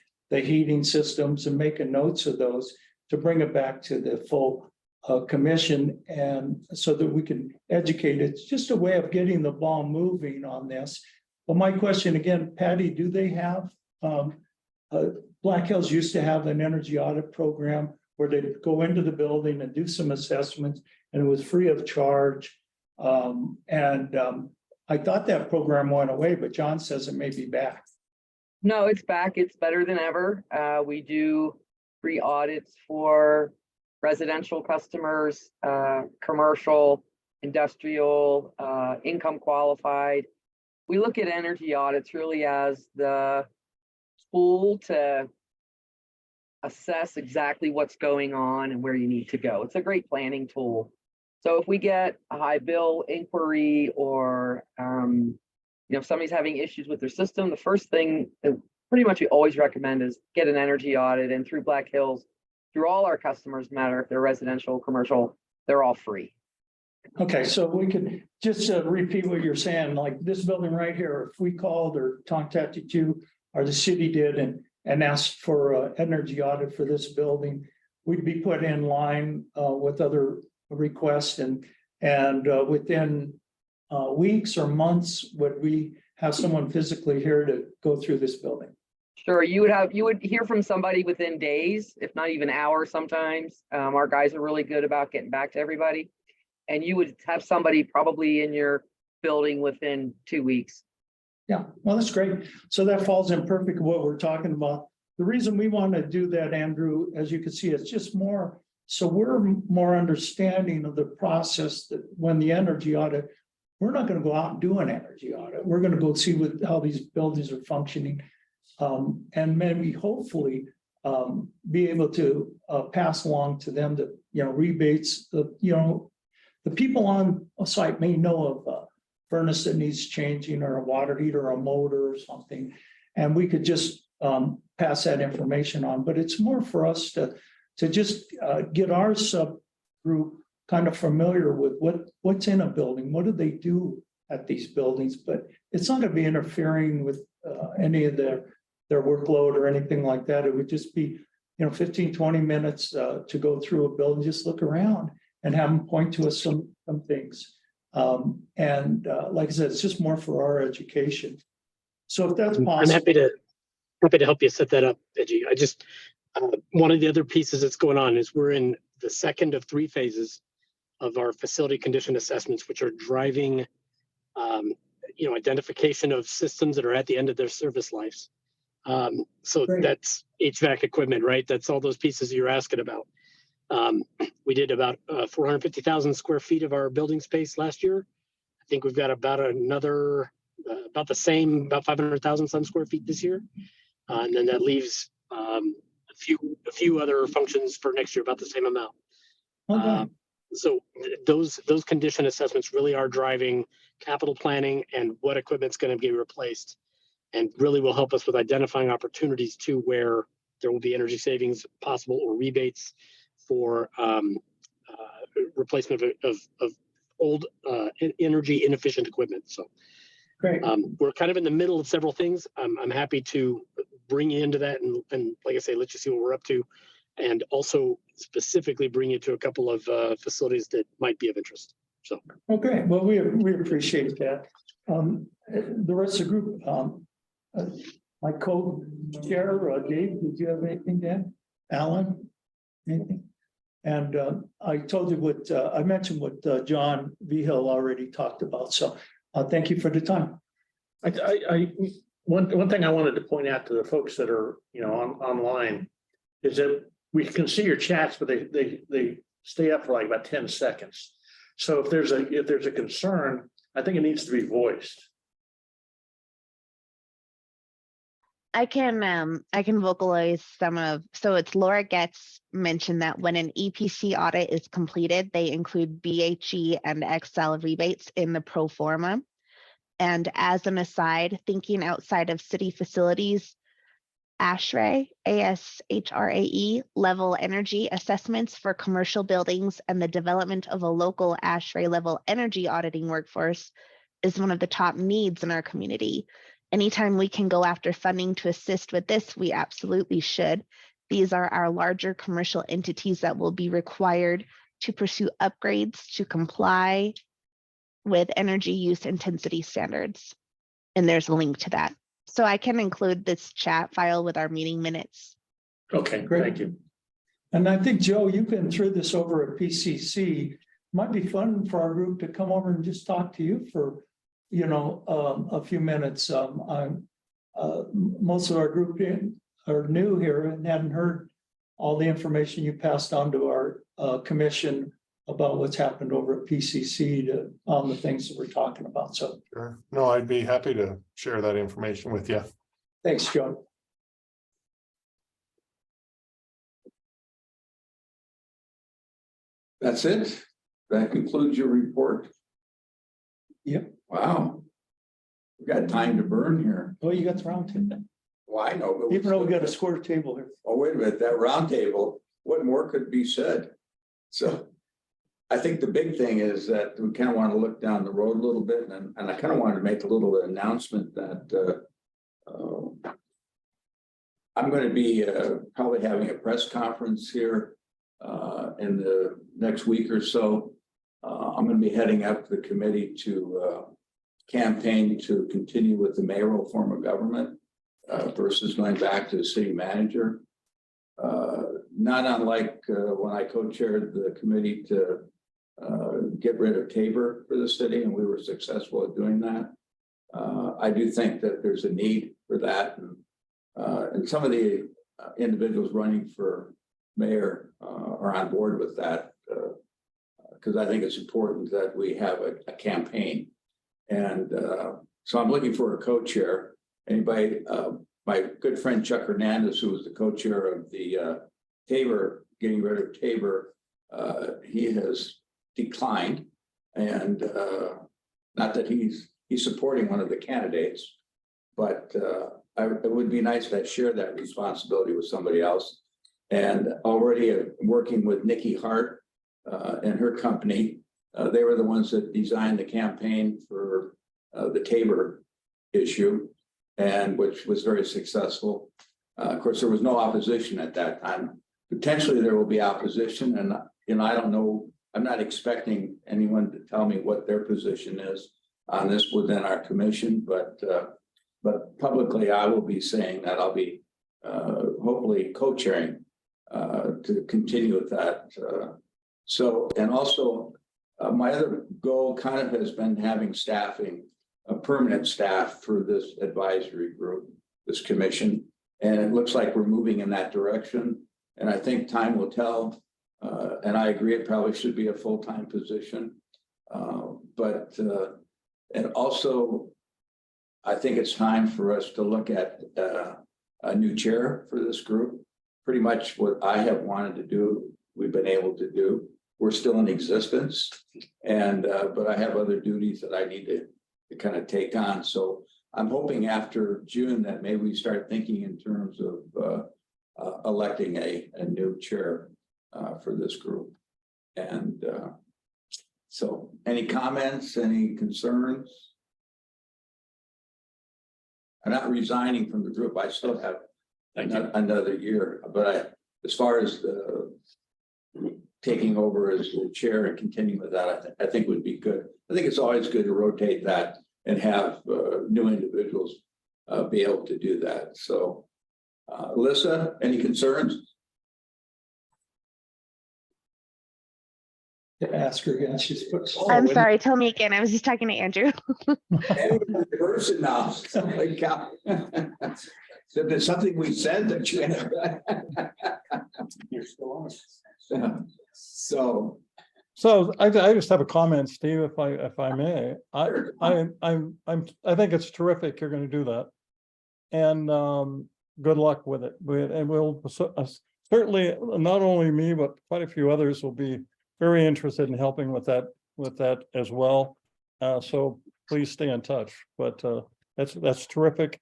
heating systems and making notes of those to bring it back to the full commission, and so that we can educate. It's just a way of getting the ball moving on this. But my question again, Patty, do they have, Black Hills used to have an energy audit program where they'd go into the building and do some assessments, and it was free of charge. I thought that program went away, but John says it may be back. No, it's back. It's better than ever. We do free audits for residential customers, commercial, industrial, income qualified. We look at energy audits really as the tool to assess exactly what's going on and where you need to go. It's a great planning tool. So if we get a high bill inquiry or, if somebody's having issues with their system, the first thing that pretty much we always recommend is get an energy audit. And through Black Hills, through all our customers, no matter if they're residential, commercial, they're all free. Okay, so we could just repeat what you're saying, like this building right here, if we called or contacted you or the city did and asked for an energy audit for this building, we'd be put in line with other requests and within weeks or months, would we have someone physically here to go through this building? Sure, you would hear from somebody within days, if not even hours sometimes. Our guys are really good about getting back to everybody. And you would have somebody probably in your building within 2 weeks. Yeah, well, that's great. So that falls in perfect what we're talking about. The reason we want to do that, Andrew, as you can see, it's just more, so we're more understanding of the process that when the energy audit, we're not going to go out and do an energy audit. We're going to go see how these buildings are functioning. And maybe hopefully be able to pass along to them the rebates. The people on a site may know of a furnace that needs changing or a water heater or a motor or something, and we could just pass that information on. But it's more for us to just get our subgroup kind of familiar with what's in a building, what do they do at these buildings, but it's not going to be interfering with any of their workload or anything like that. It would just be 15, 20 minutes to go through a building, just look around and have them point to us some things. Like I said, it's just more for our education. So if that's I'm possible. happy to help you set that up, Edgy. I just, one of the other pieces that's going on is we're in the second of 3 phases of our facility condition assessments, which are driving, identification of systems that are at the end of their service lives. So Great. that's HVAC equipment, right? That's all those pieces you're asking about. We did about 450,000 square feet of our building space last year. I think we've got about another, about the same, about 500,000 some square feet this year. And then that leaves a few other functions for next year, about the same amount. Okay. So those condition assessments really are driving capital planning and what equipment's going to be replaced, and really will help us with identifying opportunities to where there will be energy savings possible or rebates for replacement of old energy inefficient equipment. So Great. we're kind of in the middle of several things. I'm happy to bring you into that and like I say, let you see what we're up to, and also specifically bring you to a couple of facilities that might be of interest. So Okay, well, we appreciate that. The rest of the group, my co-chair, Dave, did you have anything to add? Alan, anything? And I told you what, I mentioned what John Vigil already talked about, so thank you for the time. One thing I wanted to point out to the folks that are, online is that we can see your chats, but they stay up for like about 10 seconds. So if there's a concern, I think it needs to be voiced. I can vocalize so it's Laura Getz mentioned that when an EPC audit is completed, they include BHE and Excel rebates in the pro forma. And as an aside, thinking outside of city facilities, ASHRAE, ASHRAE level energy assessments for commercial buildings and the development of a local ASHRAE level energy auditing workforce is one of the top needs in our community. Anytime we can go after funding to assist with this, we absolutely should. These are our larger commercial entities that will be required to pursue upgrades to comply with energy use intensity standards. And there's a link to that. So I can include this chat file with our meeting minutes. Okay, Great. thank you. And I think, Joe, you've been through this over at PCC. Might be fun for our group to come over and just talk to you for, a few minutes. Most of our group are new here and hadn't heard all the information you passed on to our commission about what's happened over at PCC on the things that we're talking about. So Sure. No, I'd be happy to share that information with you. thanks, Joe. That's it. That concludes your report. Yep. Wow. We got time to burn here. Oh, you got the round table. Well, I know, but. Even though we got a square table here. Oh, wait a minute, that round table, what more could be said? So I think the big thing is that we kind of want to look down the road a little bit, and I kind of wanted to make a little announcement that I'm going to be probably having a press conference here in the next week or so. I'm going to be heading up the committee to campaign to continue with the mayoral form of government versus going back to the city manager. Not unlike when I co-chaired the committee to get rid of Tabor for the city, and we were successful at doing that. I do think that there's a need for that, and some of the individuals running for mayor are on board with that, because I think it's important that we have a campaign. And so I'm looking for a co-chair. Anybody, my good friend Chuck Hernandez, who was the co-chair of the Tabor, getting rid of Tabor, he has declined, and not that he's supporting one of the candidates, but it would be nice to share that responsibility with somebody else. And already working with Nikki Hart and her company, they were the ones that designed the campaign for the Tabor issue, and which was very successful. Of course, there was no opposition at that time. Potentially there will be opposition, and I don't know I'm not expecting anyone to tell me what their position is on this within our commission, but publicly I will be saying that I'll be hopefully co-chairing to continue with that. So, and also my other goal kind of has been having staffing, a permanent staff for this advisory group, this commission. And it looks like we're moving in that direction. And I think time will tell. And I agree, it probably should be a full-time position. And also, I think it's time for us to look at a new chair for this group. Pretty much what I have wanted to do, we've been able to do. We're still in existence, and but I have other duties that I need to kind of take on. So I'm hoping after June that maybe we start thinking in terms of electing a new chair for this group. And so any comments, any concerns? I'm not resigning from the group. I still have another year, but as far as taking over as the chair and continuing with that, I think would be good. I think it's always good to rotate that and have new individuals be able to do that. So, Alyssa, any concerns? To ask her again, she's put. I'm sorry, tell me again. I was just talking to Andrew. Person now. Holy cow. So there's something we said that you have. You're still on. So. So I just have a comment, Steve, if I may. I think it's terrific you're going to do that. And good luck with it. And we'll certainly, not only me, but quite a few others will be very interested in helping with that as well. So please stay in touch. But that's terrific.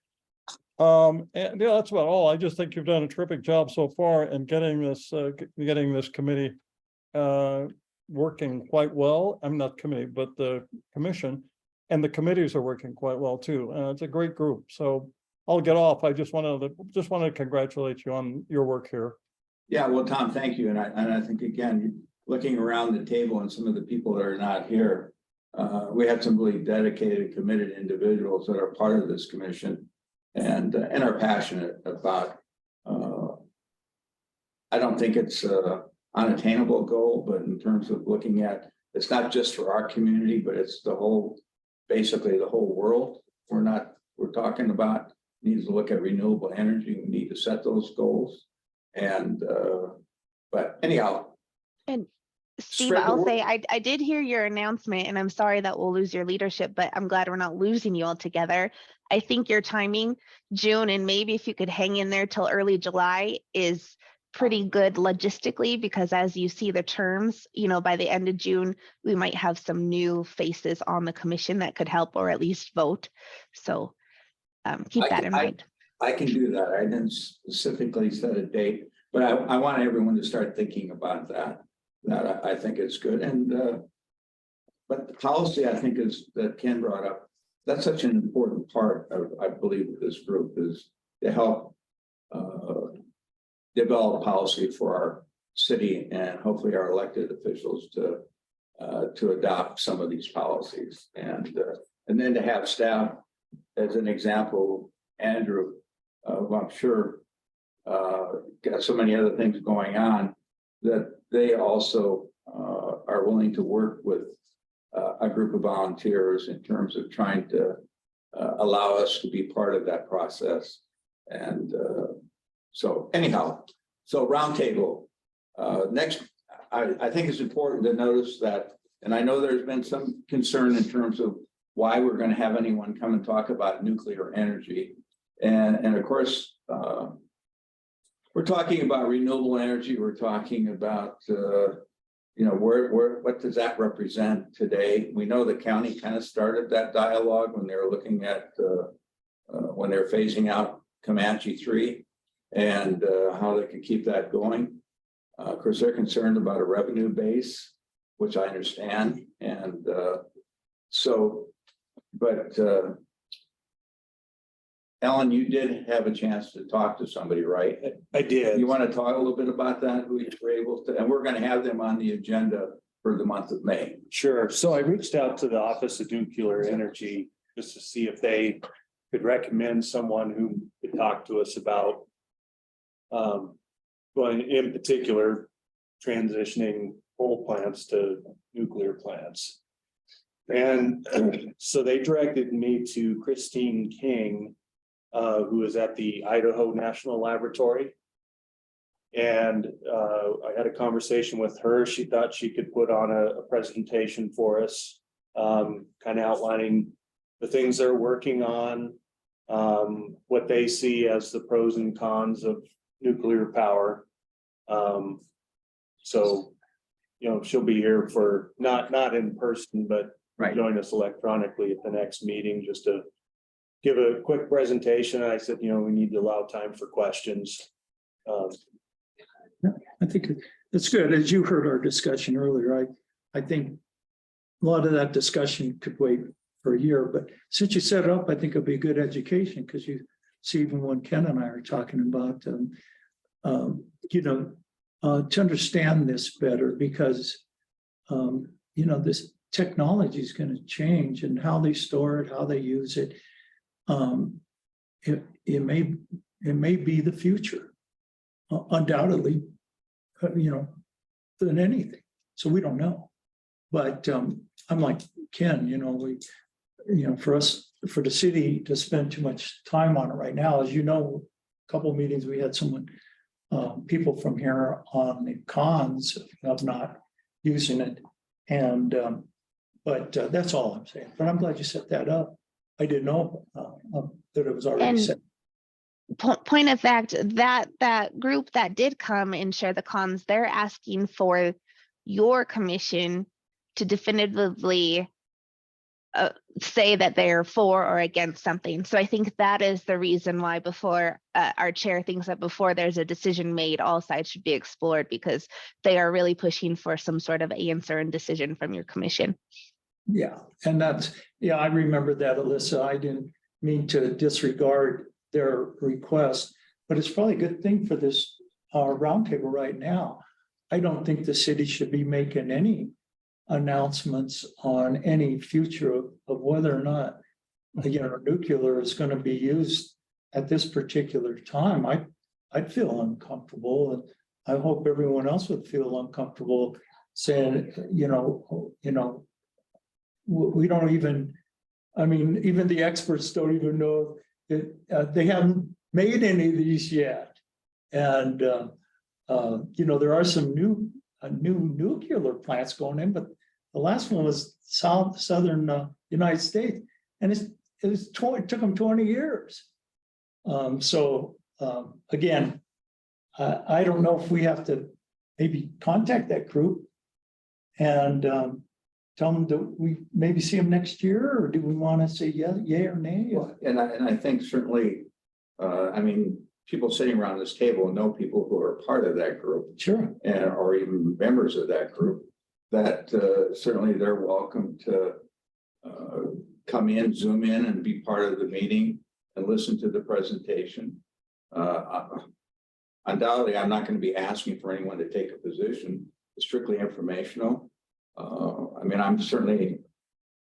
And yeah, that's about all. I just think you've done a terrific job so far in getting this committee working quite well. I'm not committee, but the commission and the committees are working quite well too. It's a great group. So I'll get off. I just wanted to congratulate you on your work here. Yeah, well, Tom, thank you. And I think again, looking around the table and some of the people that are not here, we have some really dedicated, committed individuals that are part of this commission and are passionate about. I don't think it's unattainable goal, but in terms of looking at, it's not just for our community, but it's basically the whole world. We're talking about needs to look at renewable energy. We need to set those goals. And, but anyhow. And Steve, I'll say, I did hear your announcement, and I'm sorry that we'll lose your leadership, but I'm glad we're not losing you altogether. I think your timing, June, and maybe if you could hang in there till early July, is pretty good logistically, because as you see the terms, by the end of June, we might have some new faces on the commission that could help or at least vote. So keep that in mind. I can do that. I didn't specifically set a date, but I want everyone to start thinking about that. That I think it's good. And but the policy I think is that Ken brought up, that's such an important part of, I believe, of this group is to help develop policy for our city and hopefully our elected officials to adopt some of these policies. And then to have staff, as an example, Andrew, who I'm sure got so many other things going on, that they also are willing to work with a group of volunteers in terms of trying to allow us to be part of that process. And so anyhow, so roundtable. Next, I think it's important to notice that, and I know there's been some concern in terms of why we're going to have anyone come and talk about nuclear energy. And of course, we're talking about renewable energy. We're talking about, what does that represent today? We know the county kind of started that dialogue when they were looking at, when they're phasing out Comanche 3 and how they can keep that going. Of course, they're concerned about a revenue base, which I understand. And Ellen, you did have a chance to talk to somebody, right? I did. You want to talk a little bit about that? We were able to, and we're going to have them on the agenda for the month of May. Sure. So I reached out to the Office of Nuclear Energy just to see if they could recommend someone who could talk to us about going in particular, transitioning coal plants to nuclear plants. And so they directed me to Christine King, who is at the Idaho National Laboratory. And I had a conversation with her. She thought she could put on a presentation for us, kind of outlining the things they're working on, what they see as the pros and cons of nuclear power. So, you know, she'll be here for not in person, but join us electronically at the next meeting just to give a quick presentation. I said, you know, we need to allow time for questions. I think it's good. As you heard our discussion earlier, I think a lot of that discussion could wait for a year, but since you set it up, I think it'll be a good education because you see even when Ken and I are talking about, you know, to understand this better because, you know, this technology is going to change and how they store it, how they use it. It may be the future, undoubtedly, you know, than anything. So we don't know. But I'm like Ken, you know, for us, for the city to spend too much time on it right now, as you know, a couple of meetings we had someone, people from here on the cons of not using it, and but that's all I'm saying. But I'm glad you set that up. I didn't know that it was already set. Point of fact, that group that did come and share the cons, they're asking for your commission to definitively say that they're for or against something. So I think that is the reason why before our chair thinks that before there's a decision made, all sides should be explored because they are really pushing for some sort of answer and decision from your commission. Yeah, and that's, yeah, I remember that, Alyssa. I didn't mean to disregard their request, but it's probably a good thing for this roundtable right now. I don't think the city should be making any announcements on any future of whether or not, you know, nuclear is going to be used at this particular time. I'd feel uncomfortable, and I hope everyone else would feel uncomfortable saying, you know, we don't even, I mean, even the experts don't even know that they haven't made any of these yet. And, you know, there are some new nuclear plants going in, but the last one was southern United States, and it took them 20 years. So again, I don't know if we have to maybe contact that group and tell them that we maybe see them next year, or do we want to say yay or nay? Well, and I think certainly, I mean, people sitting around this table know people who are part of that group. Sure. And or even members of that group, that certainly they're welcome to come in, zoom in and be part of the meeting and listen to the presentation. Undoubtedly, I'm not going to be asking for anyone to take a position. It's strictly informational. I mean, I'm certainly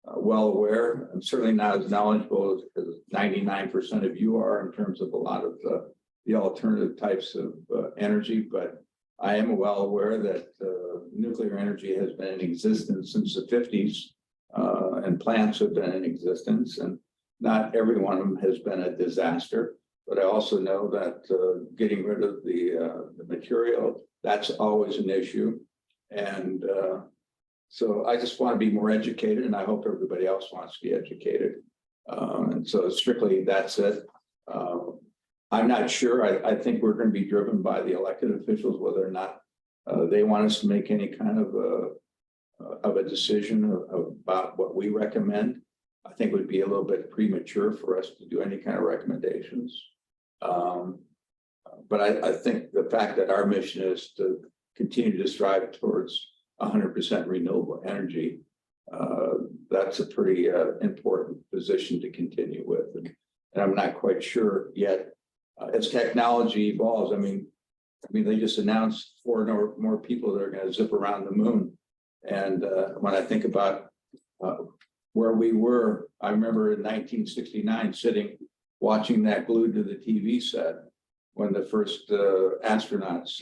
well aware. I'm certainly not as knowledgeable as 99% of you are in terms of a lot of the alternative types of energy, but I am well aware that nuclear energy has been in existence since the 50s, and plants have been in existence, and not every one of them has been a disaster. But I also know that getting rid of the material, that's always an issue. And so I just want to be more educated, and I hope everybody else wants to be educated. And so strictly that's it. I'm not sure. I think we're going to be driven by the elected officials, whether or not they want us to make any kind of a decision about what we recommend. I think it would be a little bit premature for us to do any kind of recommendations. But I think the fact that our mission is to continue to strive towards 100% renewable energy, that's a pretty important position to continue with. And I'm not quite sure yet, as technology evolves. I mean, they just announced 4 more people that are going to zip around the moon. And when I think about where we were, I remember in 1969 sitting, watching that glued to the TV set when the first astronauts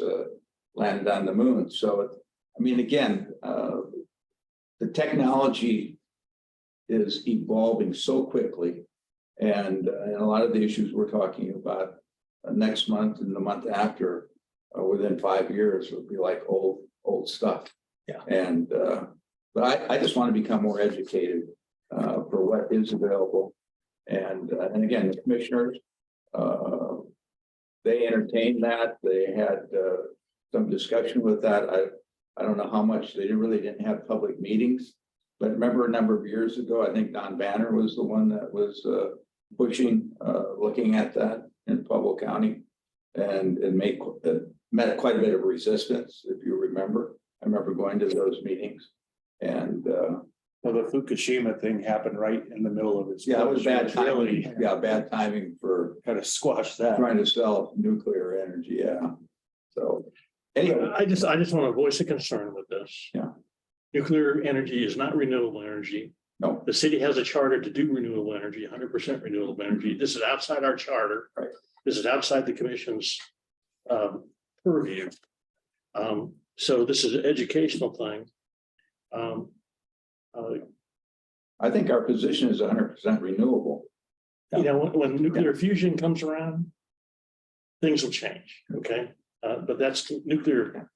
landed on the moon. So, I mean, again, the technology is evolving so quickly. And a lot of the issues we're talking about next month and the month after, within 5 years, will be like old stuff. Yeah. And but I just want to become more educated for what is available. And again, the commissioners, they entertained that. They had some discussion with that. I don't know how much, they really didn't have public meetings. But remember a number of years ago, I think Don Banner was the one that was pushing, looking at that in Pueblo County. And it met quite a bit of resistance, if you remember. I remember going to those meetings. And Well, the Fukushima thing happened right in the middle of its. yeah, it was bad Really timing. Yeah, bad timing for kind of squashed that. trying to sell nuclear energy. Yeah. So anyway, I just want to voice a concern with this. Yeah. Nuclear energy is not renewable energy. no, The city has a charter to do renewable energy, 100% renewable energy. This is outside our charter. Right. This is outside the commission's purview. So this is an educational thing. I think our position is 100% renewable. You know, when nuclear fusion comes around, things will change, okay? But that's nuclear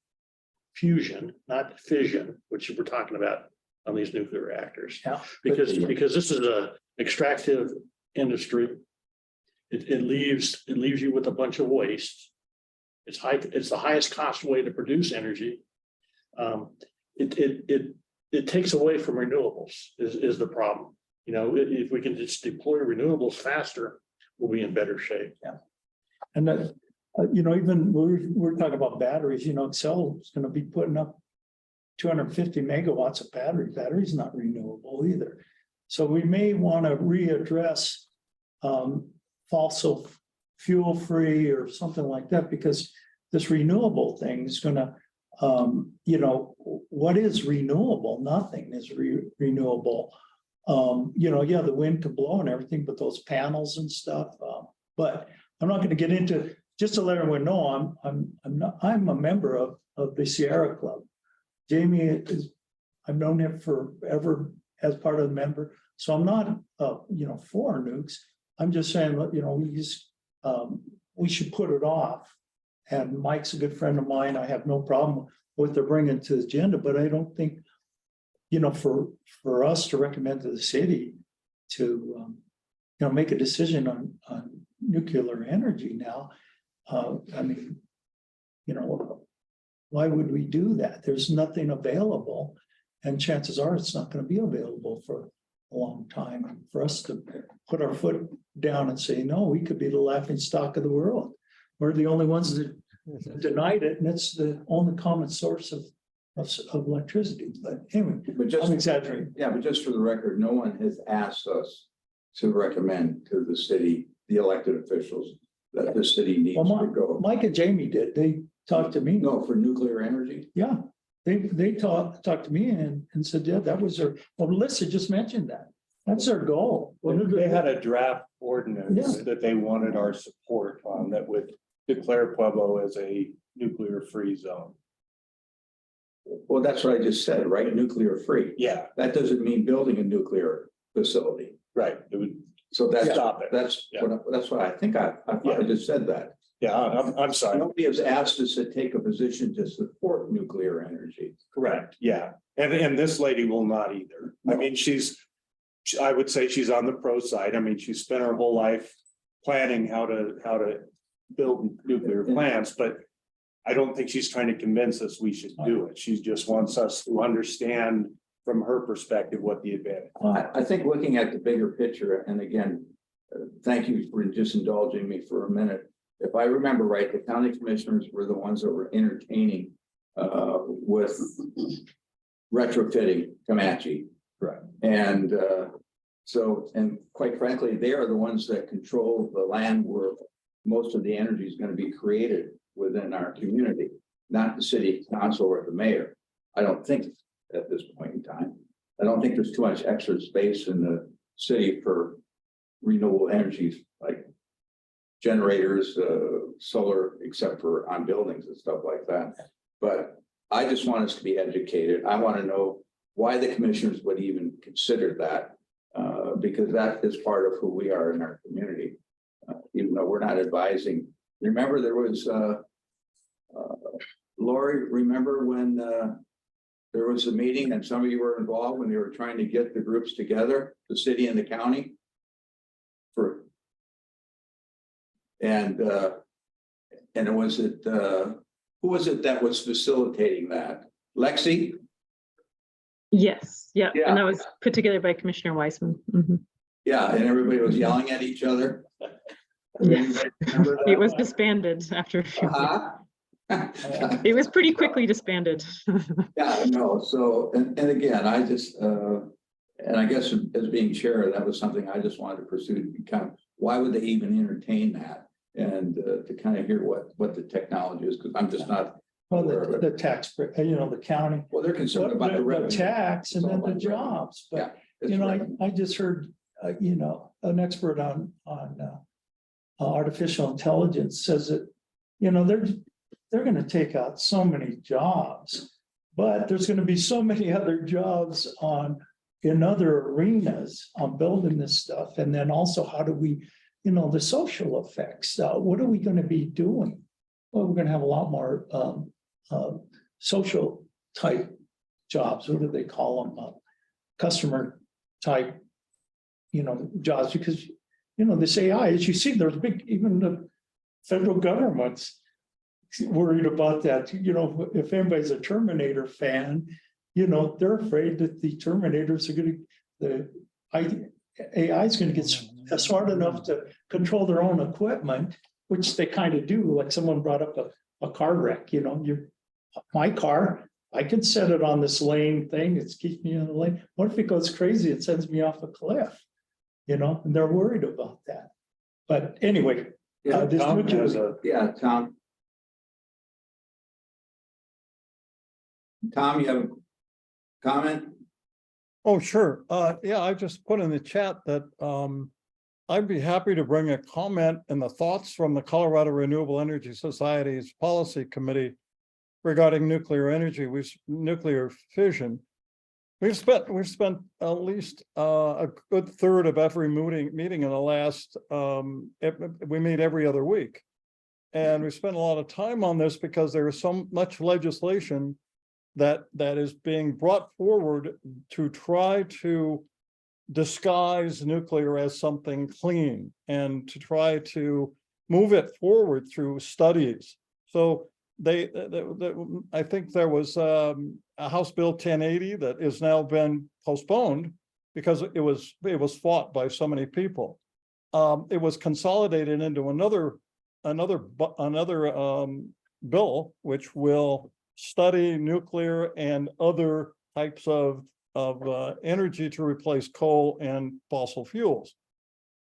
fusion, not fission, which we're talking about on these nuclear reactors. Yeah. Because this is a extractive industry. It leaves you with a bunch of waste. It's the highest cost way to produce energy. It takes away from renewables is the problem. You know, if we can just deploy renewables faster, we'll be in better shape. And that, you know, even we're talking about batteries, you know, Xcel is gonna be putting up 250 megawatts of battery. Battery's not renewable either. So we may want to readdress fossil fuel free or something like that, because this renewable thing is gonna, you know, what is renewable? Nothing is renewable. You know, yeah, the wind can blow and everything, but those panels and stuff, but I'm not gonna get into, just to let everyone know, I'm a member of the Sierra Club. Jamie is, I've known him forever as part of the member, so I'm not, you know, for nukes. I'm just saying, you know, we should put it off. And Mike's a good friend of mine. I have no problem with their bringing to the agenda, but I don't think, you know, for us to recommend to the city to, you know, make a decision on nuclear energy now. I mean, you know, why would we do that? There's nothing available, and chances are it's not going to be available for a long time. And for us to put our foot down and say, no, we could be the laughing stock of the world. We're the only ones that denied it, and it's the only common source of electricity. But anyway, But just I'm exaggerating. Yeah, but just for the record, no one has asked us to recommend to the city, the elected officials, that the city needs Well, to go. Mike and Jamie did. They talked to me. No, for nuclear energy. Yeah, they talked to me and said, yeah, that was their, well, Melissa just mentioned that. That's their goal. They had a draft ordinance that they wanted our support on that would declare Pueblo as a nuclear-free zone. Well, that's what I just said, right? Nuclear free. Yeah, That doesn't mean building a nuclear facility. right. It would So that's, stop it. that's what I think I thought I just said that. Yeah, I'm sorry. Nobody has asked us to take a position to support nuclear energy. Correct, yeah. And this lady will not either. I mean, I would say she's on the pro side. I mean, she spent her whole life planning how to build nuclear plants, but I don't think she's trying to convince us we should do it. She just wants us to understand from her perspective what the advantage. I think looking at the bigger picture, and again, thank you for just indulging me for a minute. If I remember right, the county commissioners were the ones that were entertaining with retrofitting Comanche. Right. And and quite frankly, they are the ones that control the land where most of the energy is going to be created within our community, not the city council or the mayor. I don't think at this point in time. I don't think there's too much extra space in the city for renewable energies like generators, solar, except for on buildings and stuff like that. But I just want us to be educated. I want to know why the commissioners would even consider that, because that is part of who we are in our community, even though we're not advising. Remember, there was Lori, remember when there was a meeting and some of you were involved when they were trying to get the groups together, the city and the county? And it was who was it that was facilitating that? Lexi? Yes, yeah, Yeah. and that was put together by Commissioner Weissman. Mhm. Yeah, and everybody was yelling at each other. Yes. Remember that? It was disbanded after a few weeks. Uh-huh. It was pretty quickly disbanded. Yeah, no, so, and again, I just, and I guess as being chair, that was something I just wanted to pursue to become, why would they even entertain that? And to kind of hear what the technology is, because I'm just not, Well, the tax, the county, well, they're concerned about the the revenue. tax and It's all then the about revenue. jobs, Yeah, but it's revenue. I just heard, an expert on artificial intelligence says that, they're gonna take out so many jobs, but there's gonna be so many other jobs in other arenas on building this stuff. And then also, how do we, the social effects, what are we gonna be doing? Well, we're gonna have a lot more social type jobs. What do they call them? Customer type, jobs, because, this AI, as you see, there's big, even the federal government's worried about that. If anybody's a Terminator fan, they're afraid that the Terminators are AI is gonna get smart enough to control their own equipment, which they kind of do. Like someone brought up a car wreck, my car, I can set it on this lane thing, it's keeping me on the lane. What if it goes crazy? It sends me off a cliff, and they're worried about that. But anyway. Yeah, this Tom nuclear- has a- Yeah, Tom. Tom, you have a comment? Oh, sure. Yeah, I just put in the chat that I'd be happy to bring a comment and the thoughts from the Colorado Renewable Energy Society's Policy Committee regarding nuclear energy, nuclear fission. We've spent at least a good third of every meeting in the last, we meet every other week. And we spent a lot of time on this because there is so much legislation that is being brought forward to try to disguise nuclear as something clean and to try to move it forward through studies. So I think there was a House Bill 1080 that has now been postponed because it was fought by so many people. It was consolidated into another bill which will study nuclear and other types of energy to replace coal and fossil fuels.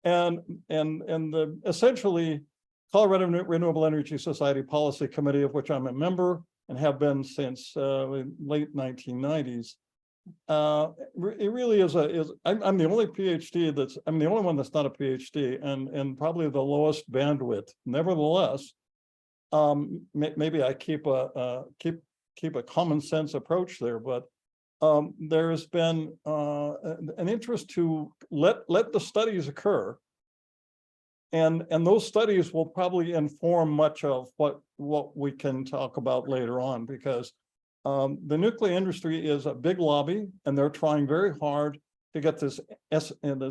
And essentially Colorado Renewable Energy Society Policy Committee, of which I'm a member and have been since late 1990s. It really is I'm the only PhD I'm the only one that's not a PhD and probably the lowest bandwidth. Nevertheless, maybe I keep a common sense approach there, but there has been an interest to let the studies occur. And those studies will probably inform much of what we can talk about later on, because the nuclear industry is a big lobby and they're trying very hard to get the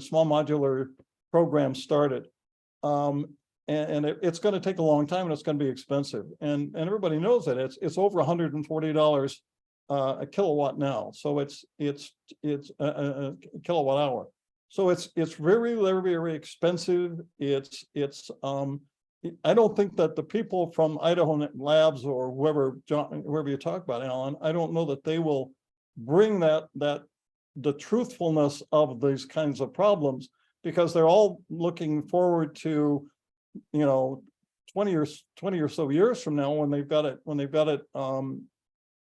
small modular program started. And it's going to take a long time and it's going to be expensive. And everybody knows that it's over $140 a kilowatt now. So it's a kilowatt hour. So it's very, very, very expensive. I don't think that the people from Idaho Labs or whoever you talk about, Alan, I don't know that they will bring the truthfulness of these kinds of problems, because they're all looking forward to, 20 or so years from now when they've got it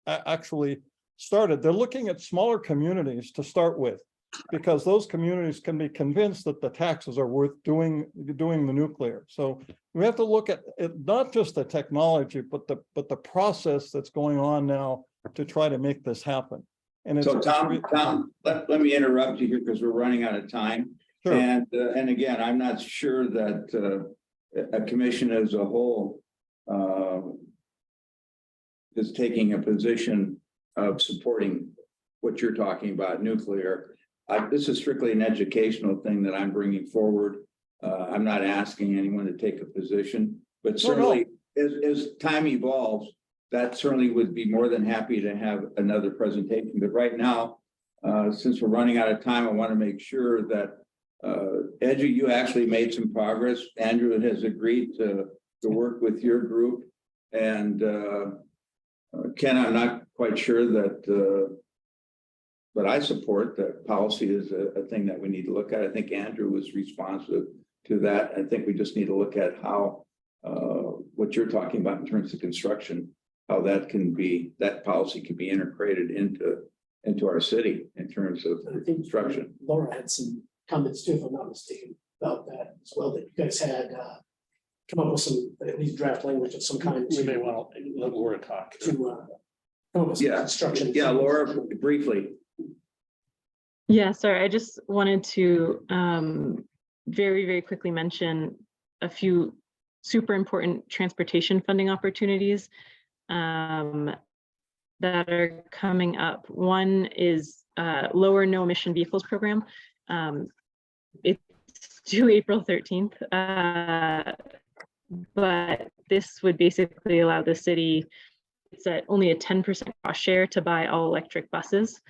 actually started. They're looking at smaller communities to start with. Because those communities can be convinced that the taxes are worth doing the nuclear. So we have to look at it, not just the technology, but the process that's going on now to try to make this happen. And it's So Tom, let me interrupt you here because we're running out of time. Sure. And again, I'm not sure that a commission as a whole is taking a position of supporting what you're talking about, nuclear. This is strictly an educational thing that I'm bringing forward. I'm not asking anyone to take a position, but certainly as time evolves, that certainly would be more than happy to have another presentation. But right now, since we're running out of time, I want to make sure that Edgy, you actually made some progress. Andrew has agreed to work with your group, and Ken, I'm not quite sure that. But I support that policy is a thing that we need to look at. I think Andrew was responsive to that. I think we just need to look at how what you're talking about in terms of construction, how that policy can be integrated into our city in terms of construction. Laura had some comments too, if I'm not mistaken, about that as well, that you guys had come up with some, at least draft language of some kind. We may want to let Laura talk. To come up with some construction. Yeah, Laura, briefly. Yeah, sorry, I just wanted to very, very quickly mention a few super important transportation funding opportunities that are coming up. One is lower no emission vehicles program. It's due April 13th, but this would basically allow the city, it's at only a 10% cost share to buy all electric buses.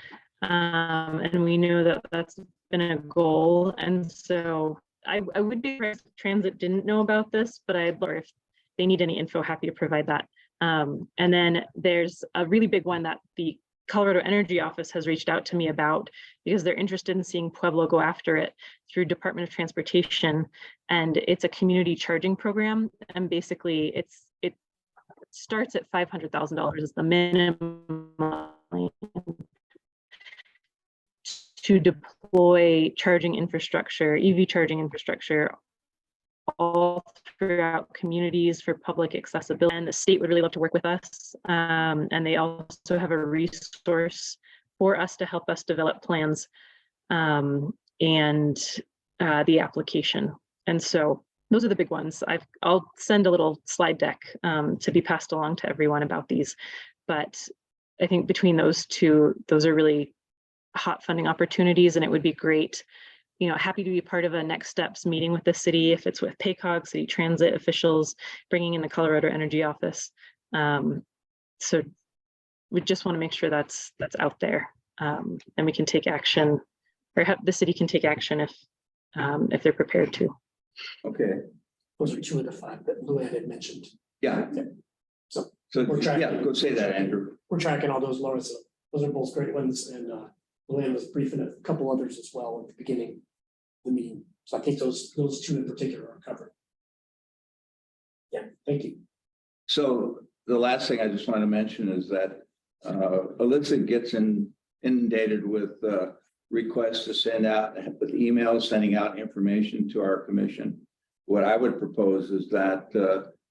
And we know that that's been a goal. And so I would be surprised if Transit didn't know about this, but I'd love if they need any info, happy to provide that. And then there's a really big one that the Colorado Energy Office has reached out to me about because they're interested in seeing Pueblo go after it through Department of Transportation. And it's a community charging program. And basically it starts at $500,000 as the minimum to deploy charging infrastructure, EV charging infrastructure, all throughout communities for public accessibility. And the state would really love to work with us. And they also have a resource for us to help us develop plans and the application. And so those are the big ones. I'll send a little slide deck to be passed along to everyone about these. But I think between those two, those are really hot funding opportunities, and it would be great, happy to be part of a next steps meeting with the city, if it's with PACOG, city transit officials, bringing in the Colorado Energy Office. So we just want to make sure that's out there, and we can take action, or the city can take action if they're prepared to. Okay. Those are 2 of the 5 that Luann had mentioned. Yeah. So Go say that, Andrew. we're tracking all those, Laura. So those are both great ones, and Luann was briefing a couple others as well at the beginning of the meeting. So I think those 2 in particular are covered. Yeah, thank you. So the last thing I just want to mention is that Alyssa gets inundated with requests to send out with emails, sending out information to our commission. What I would propose is that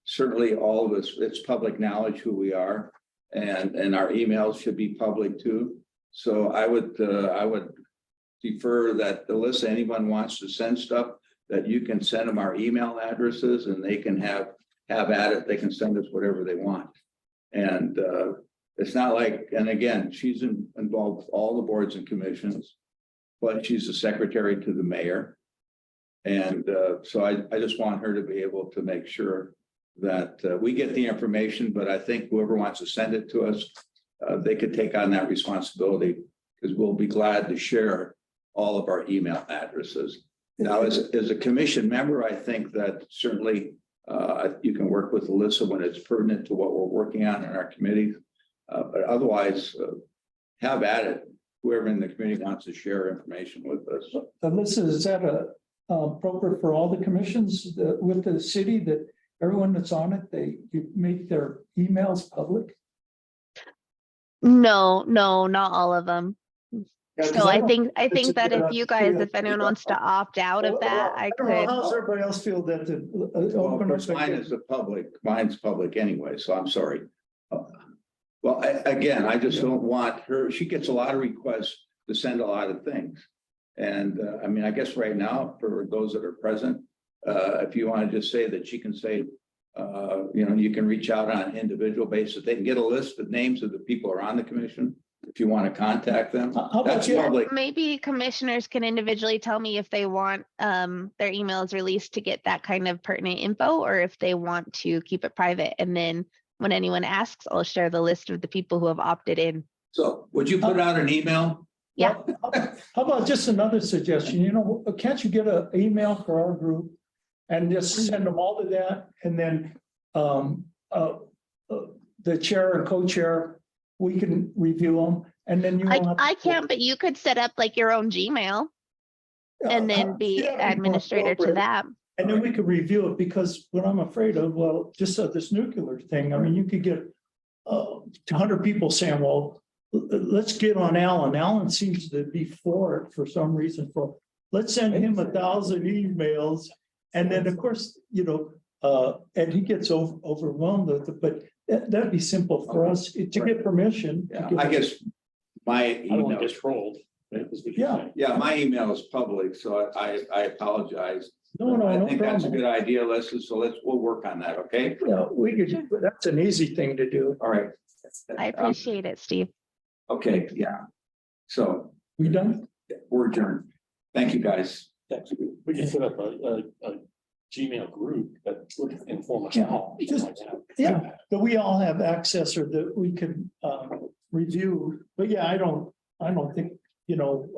certainly all of us, it's public knowledge who we are, and our emails should be public too. So I would defer that, Alyssa, anyone wants to send stuff, that you can send them our email addresses and they can have at it. They can send us whatever they want. And it's not like, and again, she's involved with all the boards and commissions, but she's the secretary to the mayor. And so I just want her to be able to make sure that we get the information, but I think whoever wants to send it to us, they could take on that responsibility, because we'll be glad to share all of our email addresses. Now, as a commission member, I think that certainly you can work with Alyssa when it's pertinent to what we're working on in our committee. But otherwise, have at it, whoever in the community wants to share information with us. Alyssa, is that appropriate for all the commissions with the city, that everyone that's on it, you make their emails public? No, not all of them. Yeah, 'cause So I don't think it's a that good if you guys, idea. if anyone wants to opt out of that, I don't know, could. how's everybody else feel that the? Well, open of up course, mine is the public, mine's public anyway, so I'm sorry. Well, again, I just don't want her, she gets a lot of requests to send a lot of things. And I mean, I guess right now, for those that are present, if you want to just say that she can say, you know, you can reach out on an individual basis. They can get a list of names of the people who are on the commission. If you want to contact them, How about that's you? public. Maybe commissioners can individually tell me if they want their emails released to get that kind of pertinent info, or if they want to keep it private. And then when anyone asks, I'll share the list of the people who have opted in. So would you put out an email? Yeah. How about just another suggestion, you know, can't you get an email for our group? And just send them all to that, and then the chair and co-chair, we can review them, and then you. won't have to- I can't, but you could set up like your own Gmail and then be Yeah, that'd more administrator to appropriate. that. And then we could review it, because what I'm afraid of, well, just this nuclear thing, I mean, you could get 100 people saying, well, let's get on Alan. Alan seems to be for it for some reason. Let's send him 1,000 emails. And then, of course, you know, and he gets overwhelmed with it, but that'd be simple for us to get permission. to Yeah, get- I guess my I don't want email, to get trolled. Right? That's what you're Yeah. saying. yeah, my email is public, so I apologize. No, I no think that's a problem. good idea, Leslie. So we'll work on that, okay? Yeah, we could, that's an easy thing to do. All right. I appreciate it, Steve. Okay, yeah. So We done? we're adjourned. Thank you, guys. Thanks. We can set up a Gmail group that would inform us Yeah, all. just- like that. Yeah, that we all have access, or that we can review, but yeah, I don't think, you know,